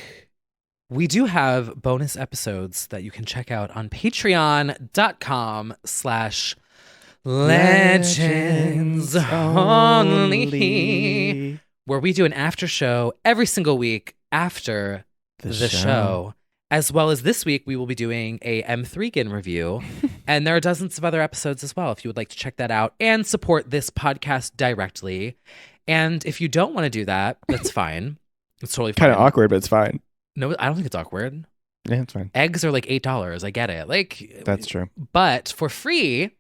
we do have bonus episodes that you can check out on patreon.com/legends only, where we do an after show every single week after the show. As well as this week, we will be doing a M3GAN review. And there are dozens of other episodes as well if you would like to check that out and support this podcast directly. And if you don't want to do that, that's fine. It's totally fine.
Kind of awkward, but it's fine.
No, I don't think it's awkward.
Yeah, it's fine.
Eggs are like $8. I get it. Like
That's true.
But for free,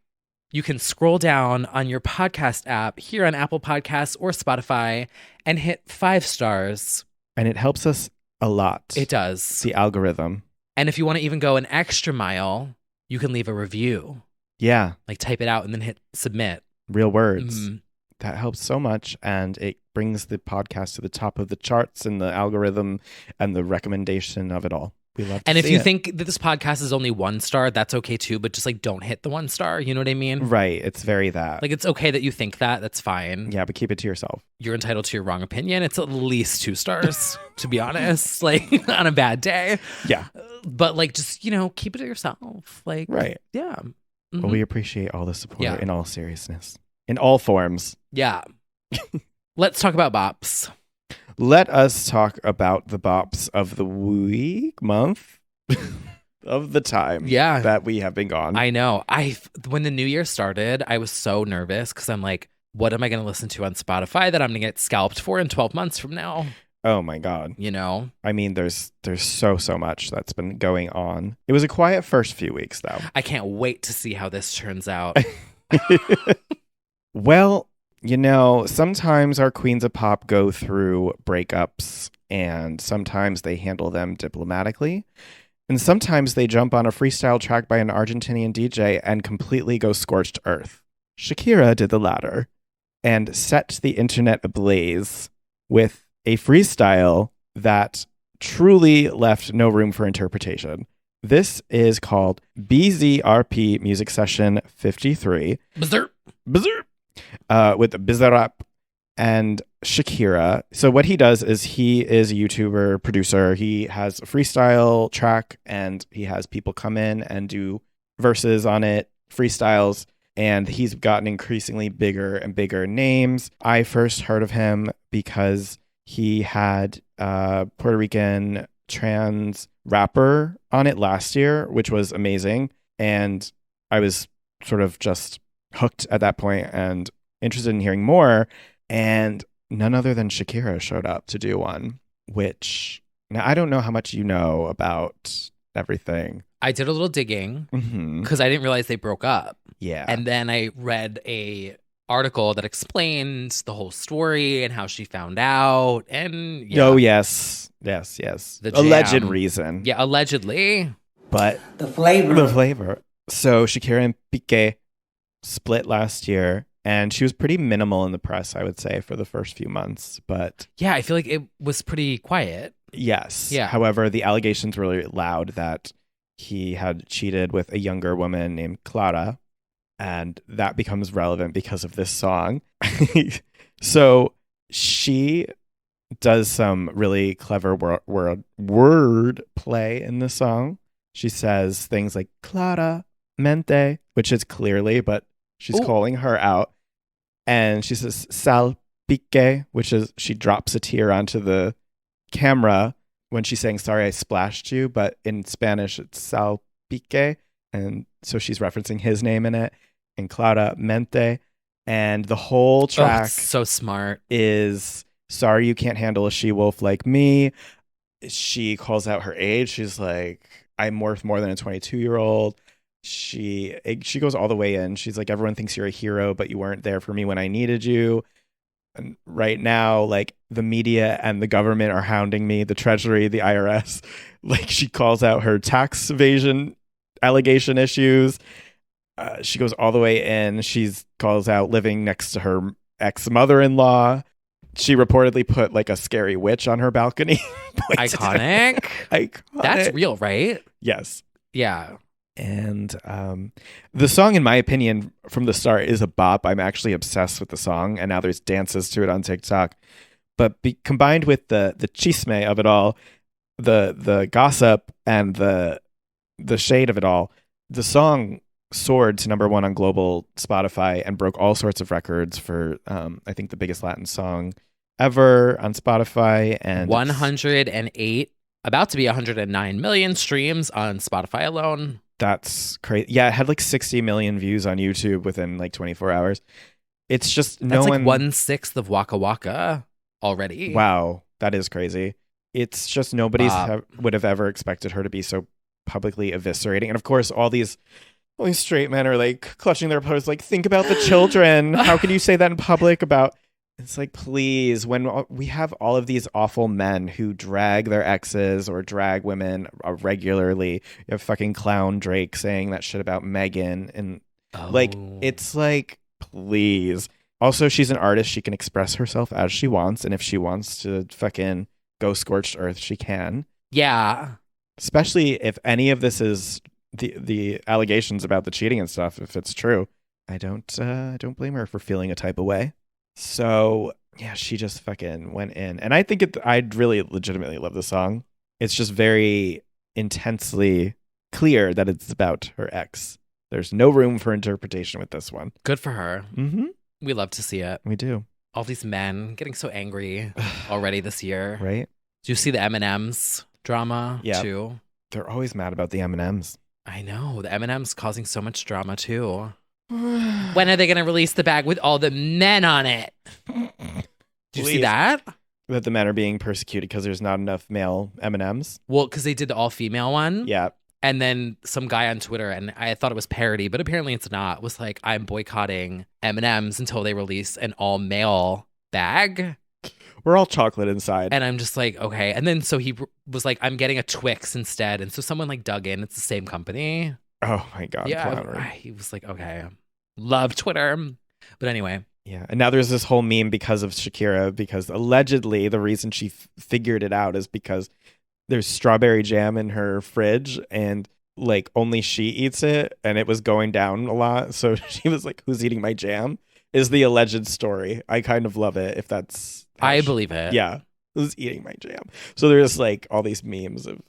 you can scroll down on your podcast app here on Apple Podcasts or Spotify and hit 5 stars.
And it helps us a lot.
It does.
It's the algorithm.
And if you want to even go an extra mile, you can leave a review.
Yeah.
Like type it out and then hit submit.
Real words.
Mhm.
That helps so much. And it brings the podcast to the top of the charts and the algorithm and the recommendation of it all. We love to
And if
see
you
it.
think that this podcast is only 1 star, that's okay too. But just like don't hit the 1 star. You know what I mean?
Right. It's very that.
Like it's okay that you think that. That's fine.
Yeah, but keep it to yourself.
You're entitled to your wrong opinion. It's at least 2 stars, to be honest. Like on a bad day.
Yeah.
But like just, keep it to yourself. Like
Right.
yeah.
Well,
Mhm.
we appreciate all the support
Yeah.
in all seriousness. In all forms.
Yeah. Let's talk about bops.
Let us talk about the bops of the week, month, of the time
Yeah.
that we have been gone.
I know. When the new year started, I was so nervous because I'm like, what am I going to listen to on Spotify that I'm going to get scalped for in 12 months from now?
Oh my God.
I
mean, there's so much that's been going on. It was a quiet first few weeks, though.
can't wait to see how this turns out.
Well, sometimes our queens of pop go through breakups, and sometimes they handle them diplomatically. And sometimes they jump on a freestyle track by an Argentinian DJ and completely go scorched earth. Shakira did the latter and set the internet ablaze with a freestyle that truly left no room for interpretation. This is called BZRP Music Session 53.
Berserk.
With Bizarrap and Shakira. So what he does is he is a YouTuber, producer. He has a freestyle track and he has people come in and do verses on it, freestyles, and he's gotten increasingly bigger and bigger names. I first heard of him because he had a Puerto Rican trans rapper on it last year, which was amazing. And I was sort of just hooked at that point and interested in hearing more. And none other than Shakira showed up to do one, which now I don't know how much you know about everything.
I did a little digging
Mm-hmm.
because I didn't realize they broke up.
Yeah.
And then I read a article that explains the whole story and how she found out. And yeah,
Oh, yes. Yes, yes.
The
Alleged
jam.
reason.
yeah, allegedly.
But
The flavor.
the flavor. So Shakira and Piqué split last year, and she was pretty minimal in the press, I would say, for the first few months. But
Yeah, I feel like it was pretty quiet.
yes.
Yeah.
However, the allegations were really loud that he had cheated with a younger woman named Clara, and that becomes relevant because of this song. So she does some really clever word play in the song. She says things like Clara mente, which is clearly, but she's
Ooh.
calling her out. And she says salpique, which is she drops a tear onto the camera when she's saying sorry I splashed you, but in Spanish it's salpique, and so she's referencing his name in it, and Clara mente, and the whole track
So smart.
is sorry you can't handle a she-wolf like me. She calls out her age. She's like, I'm worth more than a 22-year-old. She goes all the way in. She's like, everyone thinks you're a hero, but you weren't there for me when I needed you. And right now, like, the media and the government are hounding me, the Treasury, the IRS. Like, she calls out her tax evasion allegation issues. She goes all the way in. She calls out living next to her ex-mother-in-law. She reportedly put like a scary witch on her balcony.
Iconic.
Iconic.
That's real, right?
Yes.
Yeah.
And the song, in my opinion, from the start is a bop. I'm actually obsessed with the song, and now there's dances to it on TikTok. But combined with the chisme of it all, the gossip and the shade of it all, the song soared to number 1 on global Spotify and broke all sorts of records for I think the biggest Latin song ever on Spotify, and
108, about to be 109 million streams on Spotify alone.
that's crazy. Yeah, it had like 60 million views on YouTube within like 24 hours. It's just
That's
no
like
one
1/6 of Waka Waka already.
Wow, that is crazy. It's just nobody's would have ever expected her to be so publicly eviscerating. And of course, all these straight men are like clutching their pearls, like, think about the children. How can you say that in public about? It's like, please, when we have all of these awful men who drag their exes or drag women regularly, you have fucking clown Drake saying that shit about Megan, and like, it's like, please. Also, she's an artist. She can express herself as she wants, and if she wants to fucking go scorched earth, she can.
Yeah.
Especially if any of this is the allegations about the cheating and stuff, if it's true, I don't blame her for feeling a type of way. So yeah, she just fucking went in, and I think I'd really legitimately love the song. It's just very intensely clear that it's about her ex. There's no room for interpretation with this one.
Good for her.
Mm-hmm.
We love to see it.
We do.
All these men getting so angry already this year.
Right?
Do you see the M&M's drama too?
They're always mad about the M&Ms.
I know. The M&M's causing so much drama too. When are they going to release the bag with all the men on it? Did you see that?
That the men are being persecuted because there's not enough male M&Ms?
Well, because they did the all-female one.
Yeah.
And then some guy on Twitter, and I thought it was parody, but apparently it's not, was like, I'm boycotting M&M's until they release an all-male bag.
We're all chocolate inside.
And I'm just like, okay. And then so he was like, I'm getting a Twix instead. And so someone like dug in. It's the same company.
Oh my God.
Yeah. He was like, okay. Love Twitter. But anyway.
Yeah. And now there's this whole meme because of Shakira, because allegedly the reason she figured it out is because there's strawberry jam in her fridge and like only she eats it, and it was going down a lot. So she was like, who's eating my jam? Is the alleged story. I kind of love it if that's...
I believe it.
Yeah. Who's eating my jam? So there's like all these memes of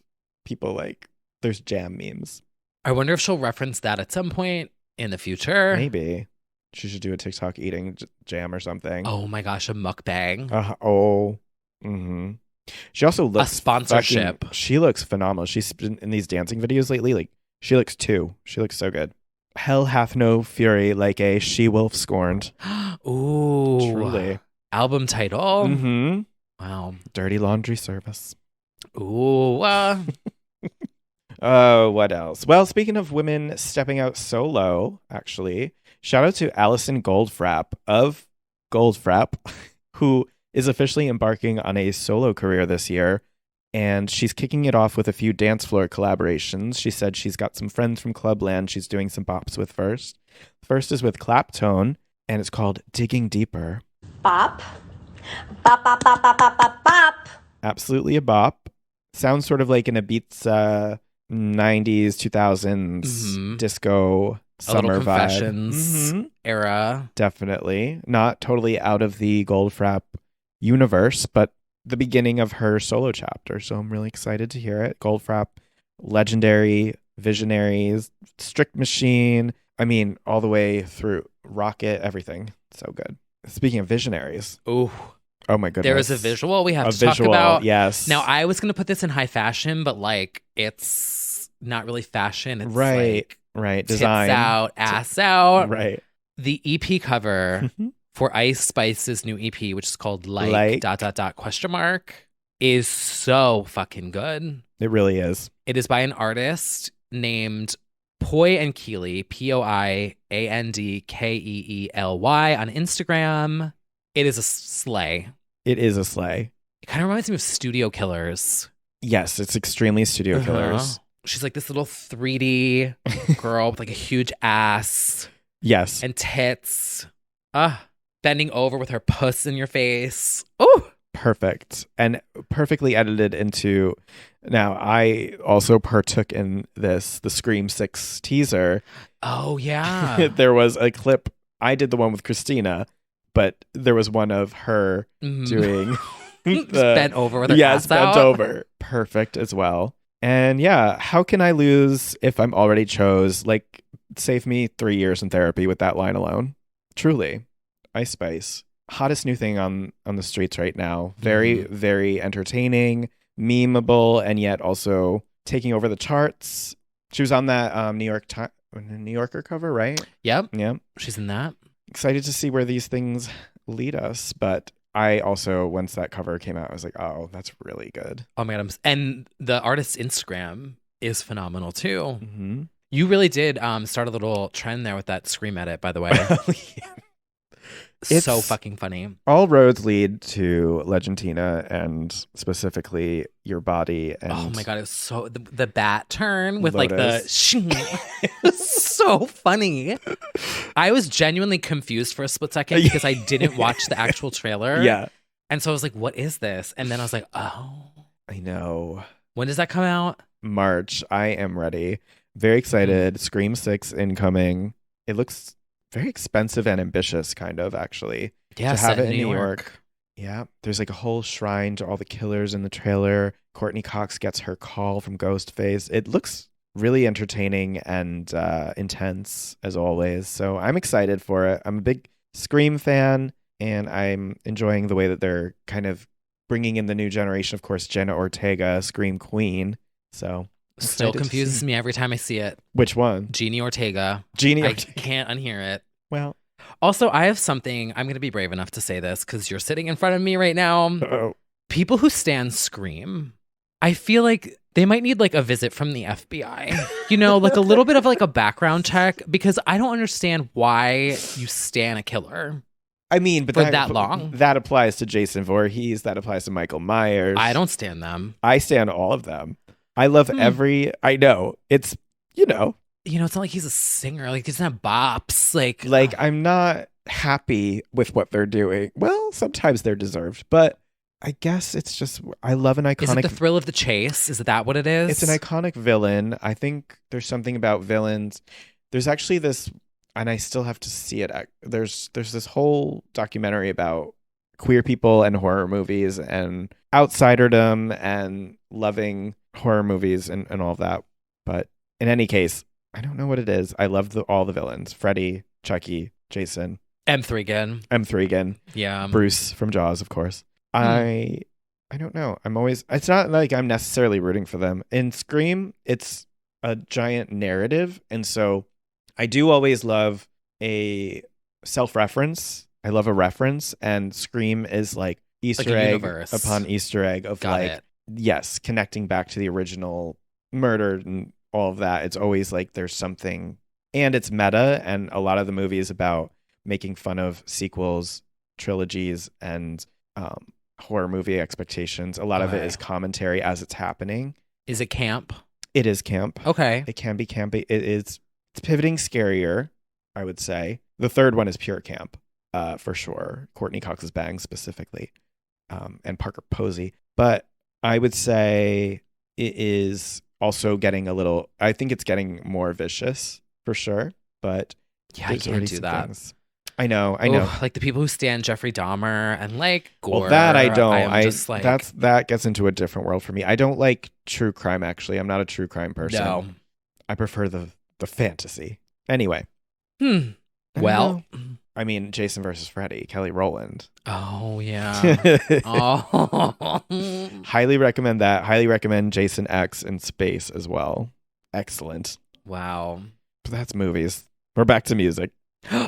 people like, there's jam memes.
I wonder if she'll reference that at some point in the future.
Maybe. She should do a TikTok eating jam or something.
Oh my gosh, a mukbang.
Mm-hmm. She also looks...
A sponsorship.
She looks phenomenal. She's been in these dancing videos lately. Like, she looks She looks so good. Hell hath no fury like a she-wolf scorned.
Ooh.
Truly.
Album title.
Mm-hmm.
Wow.
Dirty Laundry Service.
Ooh.
Oh, what else? Well, speaking of women stepping out solo, actually, shout out to Alison Goldfrapp of Goldfrapp, who is officially embarking on a solo career this year. And she's kicking it off with a few dance floor collaborations. She said she's got some friends from Clubland she's doing some bops with first. First is with Claptone, and it's called Digging Deeper.
Bop. Bop, bop, bop, bop, bop, bop, bop.
Absolutely a bop. Sounds sort of like an Ibiza 90s, 2000s disco summer
a little
vibe.
Confessions era.
Definitely. Not totally out of the Goldfrapp universe, but the beginning of her solo chapter. So I'm really excited to hear it. Goldfrapp, legendary, visionaries, Strict Machine. I mean, all the way through Rocket, everything. So good. Speaking of visionaries.
Ooh.
Oh my goodness.
There is a visual we have
a
to
visual,
talk about.
Yes.
Now, I was going to put this in high fashion, but like it's not really fashion. It's
right.
like
Right.
tits
Design.
out, ass out.
Right.
The EP cover for Ice Spice's new EP, which is called like ... is so fucking good.
It really is.
It is by an artist named Poi and Keely, POIANDKEELY on Instagram. It is a slay.
It is a slay.
It kind of reminds me of Studio Killers.
Yes, it's extremely Studio Killers.
She's like this little 3D girl with like a huge ass
Yes.
and tits. Bending over with her puss in your face. Oh,
perfect. And perfectly edited into. Now, I also partook in the Scream 6 teaser.
Oh, yeah.
There was a clip. I did the one with Christina, but there was one of her doing
bent over with her
yes,
ass
bent
out.
over. Perfect as well. And yeah, how can I lose if I'm already chose? Like, save me 3 years in therapy with that line alone. Truly. Ice Spice. Hottest new thing on the streets right now. Very, very entertaining, memeable, and yet also taking over the charts. She was on that New Yorker cover, right?
Yep.
Yeah.
She's in that.
Excited to see where these things lead us. But I also, once that cover came out, I was like, oh, that's really good.
Oh my God. And the artist's Instagram is phenomenal too.
Mm-hmm.
You really did start a little trend there with that Scream edit, by the way. So
It's
fucking funny.
All roads lead to Legentina, and specifically your body. And
Oh my God. It was so the bat turn with like
Lotus.
the it was so funny. I was genuinely confused for a split second because I didn't watch the actual trailer.
Yeah.
And so I was like, what is this? And then I was like, oh.
I know.
When does that come out?
March. I am ready. Very excited. Scream 6 incoming. It looks very expensive and ambitious, kind of, actually.
Yeah,
to have
set
it in New York. Yeah. There's like a whole shrine to all the killers in the trailer. Courtney Cox gets her call from Ghostface. It looks really entertaining and intense, as always. So I'm excited for it. I'm a big Scream fan, and I'm enjoying the way that they're kind of bringing in the new generation. Of course, Jenna Ortega, Scream Queen. So
Still
excited to
confuses
see.
me every time I see it.
Which one?
Jeannie Ortega.
Jeannie
I
Ortega.
can't unhear it.
Well,
Also, I have something. I'm going to be brave enough to say this because you're sitting in front of me right now.
uh-oh.
People who stand Scream, I feel like they might need like a visit from the FBI. You know, like a little bit of like a background check, because I don't understand why you stan a killer.
I mean, but
For that long?
That applies to Jason Voorhees. That applies to Michael Myers.
I don't stan them.
I stand all of them. I love every. I know it's
You know, it's not like he's a singer. Like he's not bops.
like I'm not happy with what they're doing. Well, sometimes they're deserved, but I guess it's just I love an iconic.
Is it the thrill of the chase? Is that what it is?
It's an iconic villain. I think there's something about villains. There's actually this, and I still have to see it. There's this whole documentary about queer people and horror movies and outsiderdom and loving horror movies and all of that. But in any case, I don't know what it is. I love all the villains: Freddy, Chucky, Jason,
M3GAN.
M3GAN,
Yeah.
Bruce from Jaws, of course. I don't know. It's not like I'm necessarily rooting for them. In Scream, it's a giant narrative. And so I do always love a self-reference. I love a reference. And Scream is like Easter
Like a
egg
universe.
upon Easter egg of
Got it.
yes, connecting back to the original murdered and all of that, it's always like there's something, and it's meta, and a lot of the movie is about making fun of sequels, trilogies, and horror movie expectations. A lot of it is commentary as it's happening.
Is it camp?
It is camp.
Okay.
It can be campy. It's pivoting scarier, I would say. The third one is pure camp, for sure. Courtney Cox's Bang specifically, and Parker Posey. But I would say it is also getting I think it's getting more vicious for sure. But
yeah, I can't do that.
Things. I know.
Like the people who stand Jeffrey Dahmer and like gore.
Well, that I don't.
I'm just like,
that gets into a different world for me. I don't like true crime. Actually, I'm not a true crime person.
No,
I prefer the fantasy. Anyway.
Well,
I mean, Jason versus Freddy, Kelly Rowland.
Oh yeah. Oh.
Highly recommend that. Highly recommend Jason X in Space as well. Excellent.
Wow.
But that's movies. We're back to music.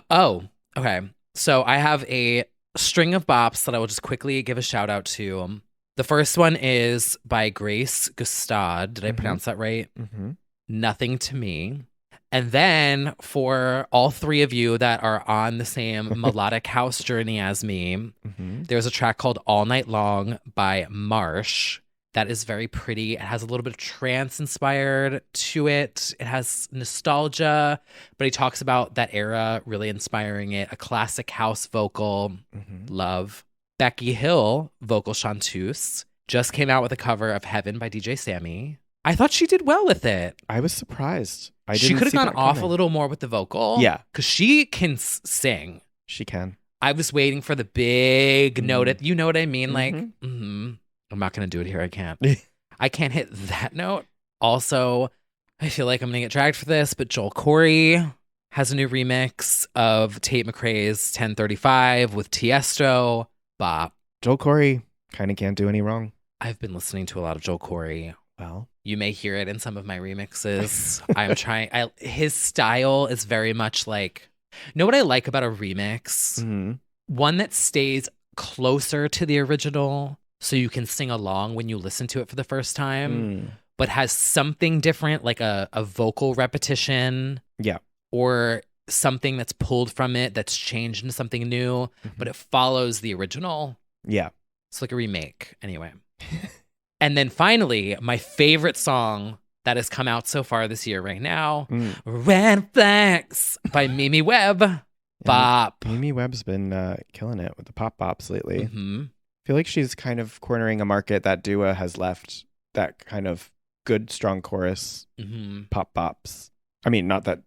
Oh. Okay, so I have a string of bops that I will just quickly give a shout out to. The first one is by Grace Gustad. Did I pronounce that right?
Mm-hmm.
Nothing to Me. And then for all three of you that are on the same melodic house journey as me, there's a track called All Night Long by Marsh. That is very pretty. It has a little bit of trance inspired to it. It has nostalgia, but he talks about that era really inspiring it. A classic house vocal, love. Becky Hill, vocal chanteuse, just came out with a cover of Heaven by DJ Sammy. I thought she did well with it.
I was surprised.
She could have gone off a little more with the vocal.
Yeah.
Because she can sing.
She can.
I was waiting for the big note. You know what I mean? Like, I'm not going to do it here. I can't. I can't hit that note. Also, I feel like I'm going to get dragged for this, but Joel Corey has a new remix of Tate McRae's 1035 with Tiesto. Bop.
Joel Corey kind of can't do any wrong.
I've been listening to a lot of Joel Corey.
Well,
you may hear it in some of my remixes. I'm trying. His style is very much like, know what I like about a remix? One that stays closer to the original, so you can sing along when you listen to it for the first time, but has something different, like a vocal repetition.
Yeah.
Or something that's pulled from it that's changed into something new, but it follows the original.
Yeah.
It's like a remake. Anyway. And then finally, my favorite song that has come out so far this year right now, Red Flags by Mimi Webb. Bop.
Mimi Webb's been killing it with the pop bops lately. I feel like she's kind of cornering a market that Dua has left, that kind of good, strong chorus pop bops. I mean, not that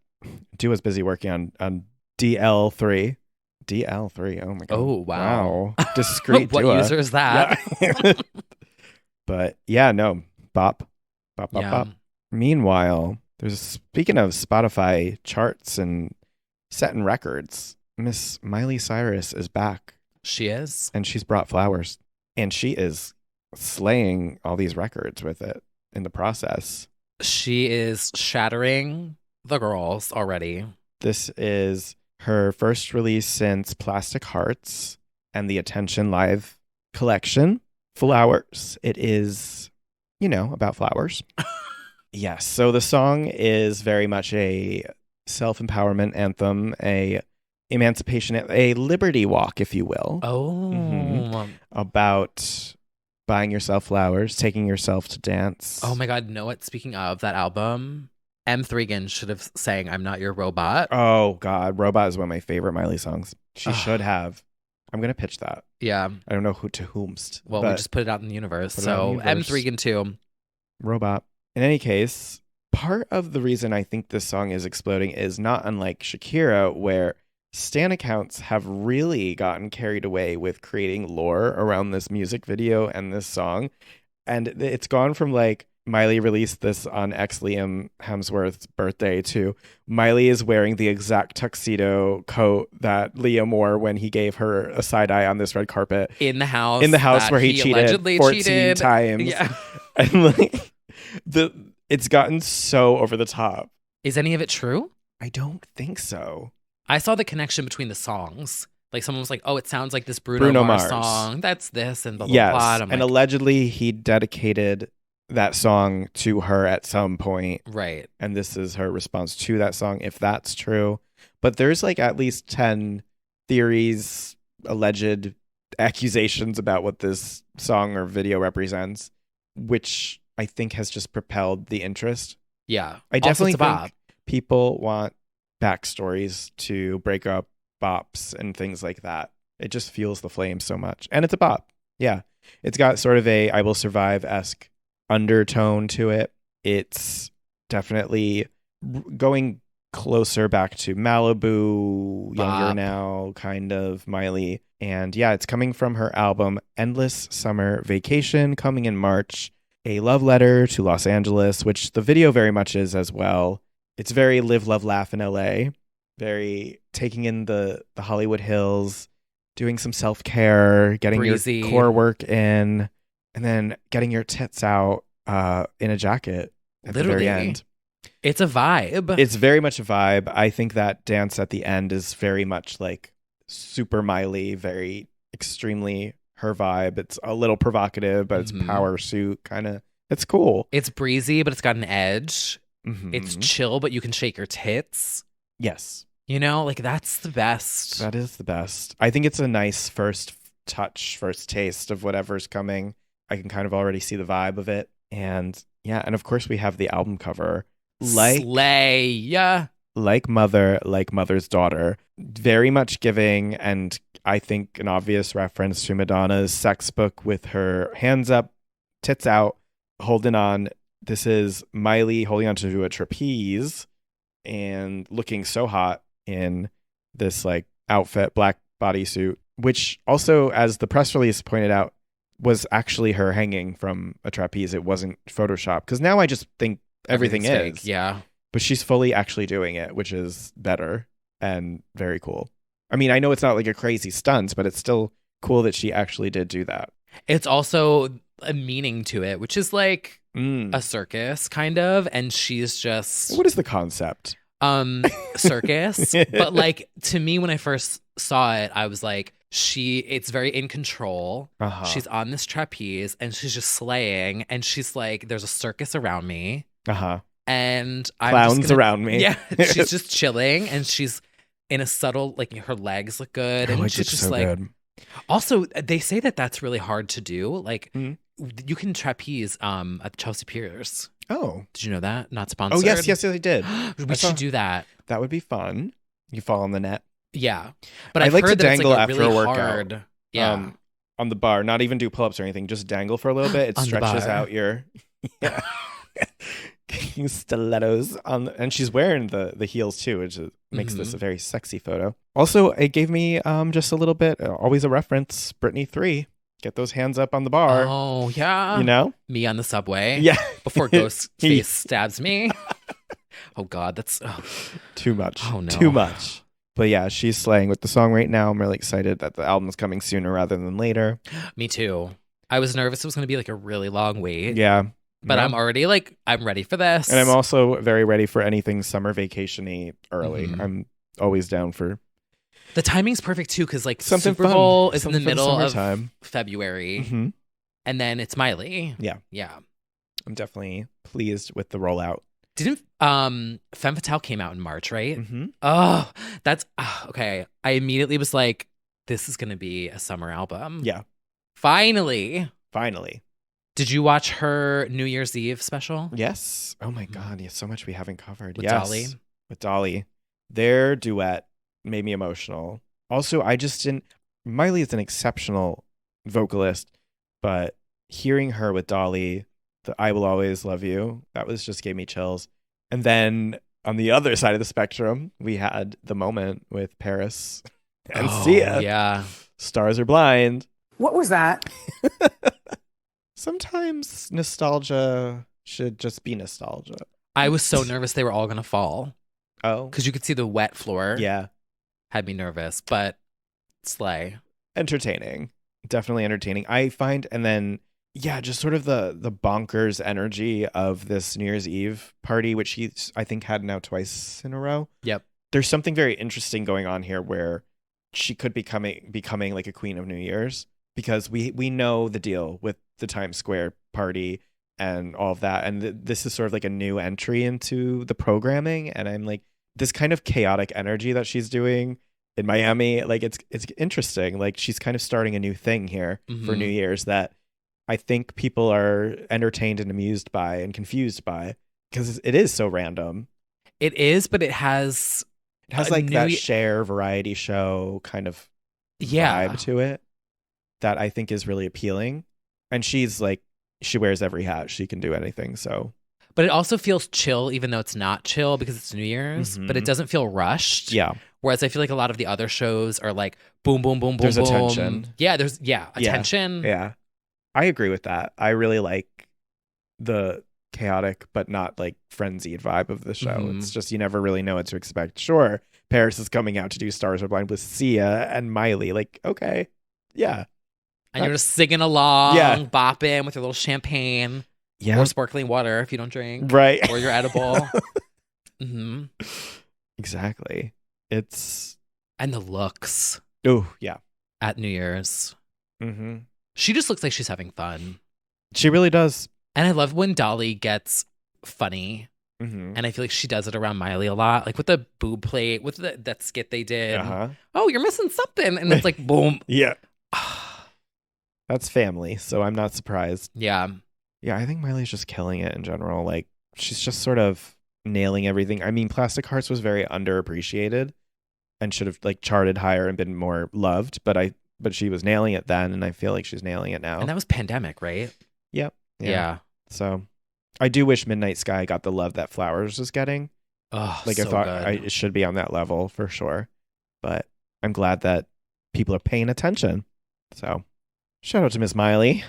Dua's busy working on DL3. DL3, oh my God.
Oh, wow.
Discreet
what
Dua.
user is that?
Yeah. But yeah, no, bop. Meanwhile, speaking of Spotify charts and setting records, Miss Miley Cyrus is back.
She is.
And she's brought flowers. And she is slaying all these records with it in the process.
She is shattering the girls already.
This is her first release since Plastic Hearts and the Attention Live collection. Flowers. It is, about flowers. Yes. So the song is very much a self-empowerment anthem, a emancipation, a liberty walk, if you will.
Oh.
About buying yourself flowers, taking yourself to dance.
Oh my God. Know what? Speaking of that album, M3GAN should have sang I'm Not Your Robot.
Oh God. Robot is one of my favorite Miley songs. She should have. I'm going to pitch that.
Yeah.
I don't know who to whomst.
Well, we just put it out in the universe. So M3GAN too.
Robot. In any case, part of the reason I think this song is exploding is not unlike Shakira, where stan accounts have really gotten carried away with creating lore around this music video and this song. And it's gone from like, Miley released this on Liam Hemsworth's birthday to Miley is wearing the exact tuxedo coat that Liam wore when he gave her a side eye on this red carpet.
In the house
where he cheated 14 times.
Yeah.
And like it's gotten so over the top.
Is any of it true?
I don't think so.
I saw the connection between the songs. Like someone was like, oh, it sounds like this Bruno Mars song. That's this and blah, blah, blah.
Yes, and allegedly he dedicated that song to her at some point,
Right.
and this is her response to that song, if that's true. But there's like at least 10 theories, alleged accusations about what this song or video represents, which I think has just propelled the interest.
Yeah.
I
Also,
definitely
it's a
think
bop.
people want backstories to break up bops and things like that. It just fuels the flame so much. And it's a bop. Yeah. It's got sort of a I Will Survive-esque undertone to it. It's definitely going closer back to Malibu, Younger
Bop.
Now, kind of Miley. And yeah, it's coming from her album Endless Summer Vacation, coming in March. A love letter to Los Angeles, which the video very much is as well. It's very live, love, laugh in LA. Very taking in the Hollywood Hills, doing some self-care, getting
Breezy.
your core work in, and then getting your tits out in a jacket at the
Literally.
very end.
It's a vibe.
It's very much a vibe. I think that dance at the end is very much like super Miley, very extremely her vibe. It's a little provocative, but it's
Mhm.
power suit kind of. It's cool.
It's breezy, but it's got an edge.
Mhm.
It's chill, but you can shake your tits.
Yes,
You know, like that's the best.
that is the best. I think it's a nice first touch, first taste of whatever's coming. I can kind of already see the vibe of it. And yeah, and of course we have the album cover.
Slay. Yeah.
Like Mother's Daughter, very much giving, and I think an obvious reference to Madonna's sex book with her hands up, tits out, holding on. This is Miley holding onto a trapeze and looking so hot in this like outfit, black bodysuit, which also, as the press release pointed out, was actually her hanging from a trapeze. It wasn't Photoshop, because now I just think everything
Everything's
is.
fake. Yeah.
But she's fully actually doing it, which is better and very cool. I mean, I know it's not like a crazy stunt, but it's still cool that she actually did do that.
It's also a meaning to it, which is like
Mm.
a circus kind of, and she's just
What is the concept?
circus. But like to me, when I first saw it, I was like, it's very in control.
Uh-huh.
She's on this trapeze and she's just slaying, and she's like, there's a circus around me.
Uh-huh.
And I'm
Clowns
just gonna,
around me.
Yeah, she's just chilling, and she's in a subtle, like her legs look good, and
Oh, it
she's
looks
just
so
like.
good.
Also, they say that that's really hard to do. Like,
Mhm.
you can trapeze at Chelsea Piers.
Oh.
Did you know that? Not
Oh,
sponsored.
yes, I did.
We
saw-
should do that.
That would be fun. You fall on the net.
Yeah, but
I
I've
like to
heard that
dangle
it's like
after
a
a
really
workout.
hard. Yeah,
On the bar, not even do pull-ups or anything, just dangle for a little bit. It
On the
stretches
bar.
out your yeah. stilettos on, and she's wearing the heels too, which makes this a very sexy photo. Also, it gave me just a little bit, always a reference, Britney 3. Get those hands up on the bar.
Oh yeah,
You know?
me on the subway.
Yeah.
before Ghostface stabs me. Oh God, that's
Too much.
Oh, no.
Too much. But yeah, she's slaying with the song right now. I'm really excited that the album's coming sooner rather than later.
me too. I was nervous it was going to be like a really long wait.
Yeah.
But
Yeah.
I'm already like, I'm ready for this.
And I'm also very ready for anything summer vacation-y early.
Mhm.
I'm always down for
The timing's perfect too, because like
something
Super
fun.
Bowl is in
Something
the
for
middle of
summertime.
February,
hmm
and then it's Miley.
Yeah.
Yeah.
I'm definitely pleased with the rollout.
Didn't Femme Fatale came out in March, right?
Mm-hmm.
Oh, that's okay. I immediately was like, this is gonna be a summer album.
Yeah.
Finally.
Finally.
Did you watch her New Year's Eve special?
Yes. Oh my God. Yes. So much we haven't covered.
With
Yes.
Dolly?
With Dolly. Their duet made me emotional. Also, I just didn't. Miley is an exceptional vocalist, but hearing her with Dolly, the I Will Always Love You, that was just gave me chills. And then on the other side of the spectrum, we had the moment with Paris and Sia.
Yeah.
Stars Are Blind.
What was that?
Sometimes nostalgia should just be nostalgia.
I was so nervous they were all gonna fall.
Oh.
Because you could see the wet floor.
Yeah.
Had me nervous, but slay.
Entertaining. Definitely entertaining. I find, and then, yeah, just sort of the bonkers energy of this New Year's Eve party, which he's, I think, had now twice in a row.
Yep.
There's something very interesting going on here where she could becoming like a queen of New Year's, because we know the deal with the Times Square party and all of that. And this is sort of like a new entry into the programming. And I'm like, this kind of chaotic energy that she's doing in Miami, like it's interesting. Like she's kind of starting a new thing here for New Year's that I think people are entertained and amused by and confused by, because it is so random.
It is, but it has
like that Cher variety show kind of vibe to it that I think is really appealing. And she's like, she wears every hat. She can do anything. So,
but it also feels chill, even though it's not chill because it's New Year's, but it doesn't feel rushed.
Yeah.
Whereas I feel like a lot of the other shows are like boom, boom, boom, boom,
there's
boom.
attention.
Yeah, there's attention.
Yeah. I agree with that. I really like the chaotic but not like frenzied vibe of the show. It's just you never really know what to expect. Sure, Paris is coming out to do Stars Are Blind with Sia and Miley. Like, okay, yeah.
And you're just singing along,
Yeah.
bopping with your little champagne
Yeah.
or sparkling water if you don't drink.
Right.
Or your edible.
Exactly. It's...
And the looks
Oh, yeah.
at New Year's.
Mm-hmm.
She just looks like she's having fun.
She really does.
And I love when Dolly gets funny.
Mm-hmm.
And I feel like she does it around Miley a lot. Like with the boob plate, with that skit they did.
Uh-huh.
Oh, you're missing something. And it's like, boom.
Yeah. That's family, so I'm not surprised.
Yeah.
Yeah, I think Miley's just killing it in general. Like, she's just sort of nailing everything. I mean, Plastic Hearts was very underappreciated and should have like charted higher and been more loved, but she was nailing it then, and I feel like she's nailing it now.
And that was pandemic, right?
Yep.
Yeah.
So I do wish Midnight Sky got the love that Flowers was getting.
Oh,
Like
so
I thought it should be on that level for sure. But I'm glad that people are paying attention. So shout out to Miss Miley.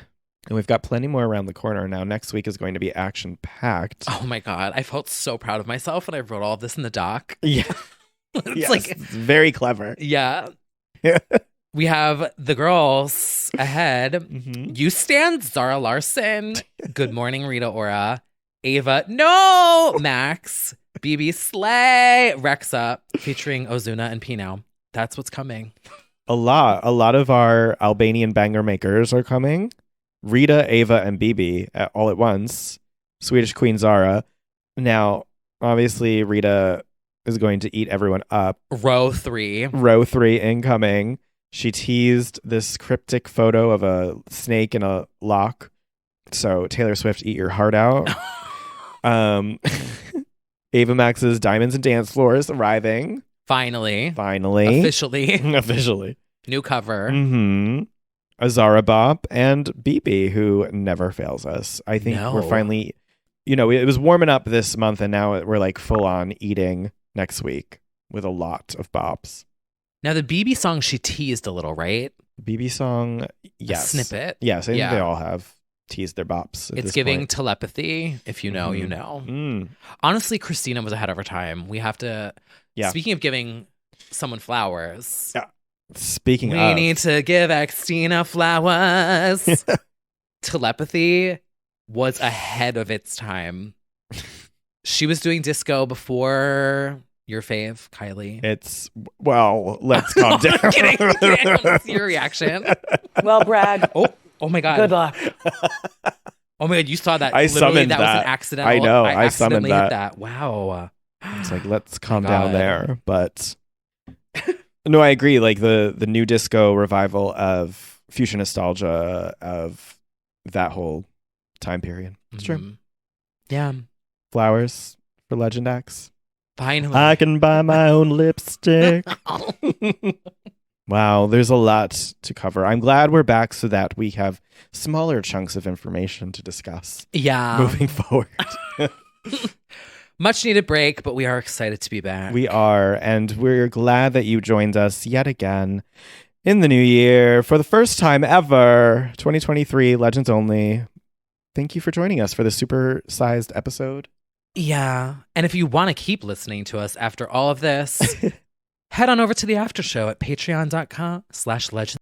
And we've got plenty more around the corner now. Next week is going to be action packed.
Oh my God. I felt so proud of myself when I wrote all of this in the doc.
Yeah.
It's
like very clever.
Yeah. We have the girls ahead.
Mm-hmm.
You stand Zara Larson. Good morning, Rita Ora. Ava, no! Max. BB Slay. Rexa, featuring Ozuna and Pino. That's what's coming.
A lot of our Albanian banger makers are coming. Rita, Ava, and BB all at once. Swedish Queen Zara. Now, obviously, Rita is going to eat everyone up.
Row 3
incoming. She teased this cryptic photo of a snake in a lock. So Taylor Swift, eat your heart out. Ava Max's Diamonds and Dance Floors arriving.
Finally.
Officially.
New cover.
Mm-hmm. Azara Bop and BB, who never fails us. I think we're finally, it was warming up this month, and now we're like full on eating next week with a lot of bops.
Now, the BB song she teased a little, right?
BB song, yes.
A snippet.
Yes, I think they all have teased their bops.
It's giving telepathy. If you know, you know. Honestly, Christina was ahead of her time. We have to. Yeah. Speaking of giving someone flowers.
Yeah. We
need to give Christina flowers. Telepathy was ahead of its time. She was doing disco before your fave, Kylie.
Let's calm down.
I'm kidding. Let's see your reaction.
Well, Brad.
Oh my God.
Good luck.
Oh my God, you saw that.
I summoned
that. Was an accidental.
I know.
I
summoned
hit that. Wow.
It's like, let's calm down there. But no, I agree. Like the new disco revival of future nostalgia of that whole time period. It's true.
Yeah.
Flowers for Legend X.
Finally.
I can buy my own lipstick. Wow, there's a lot to cover. I'm glad we're back so that we have smaller chunks of information to discuss.
Yeah.
Moving forward.
Much needed break, but we are excited to be back.
We are, and we're glad that you joined us yet again in the new year for the first time ever, 2023, Legends Only. Thank you for joining us for the super-sized episode.
Yeah, and if you want to keep listening to us after all of this, head on over to the after show at patreon.com/legends.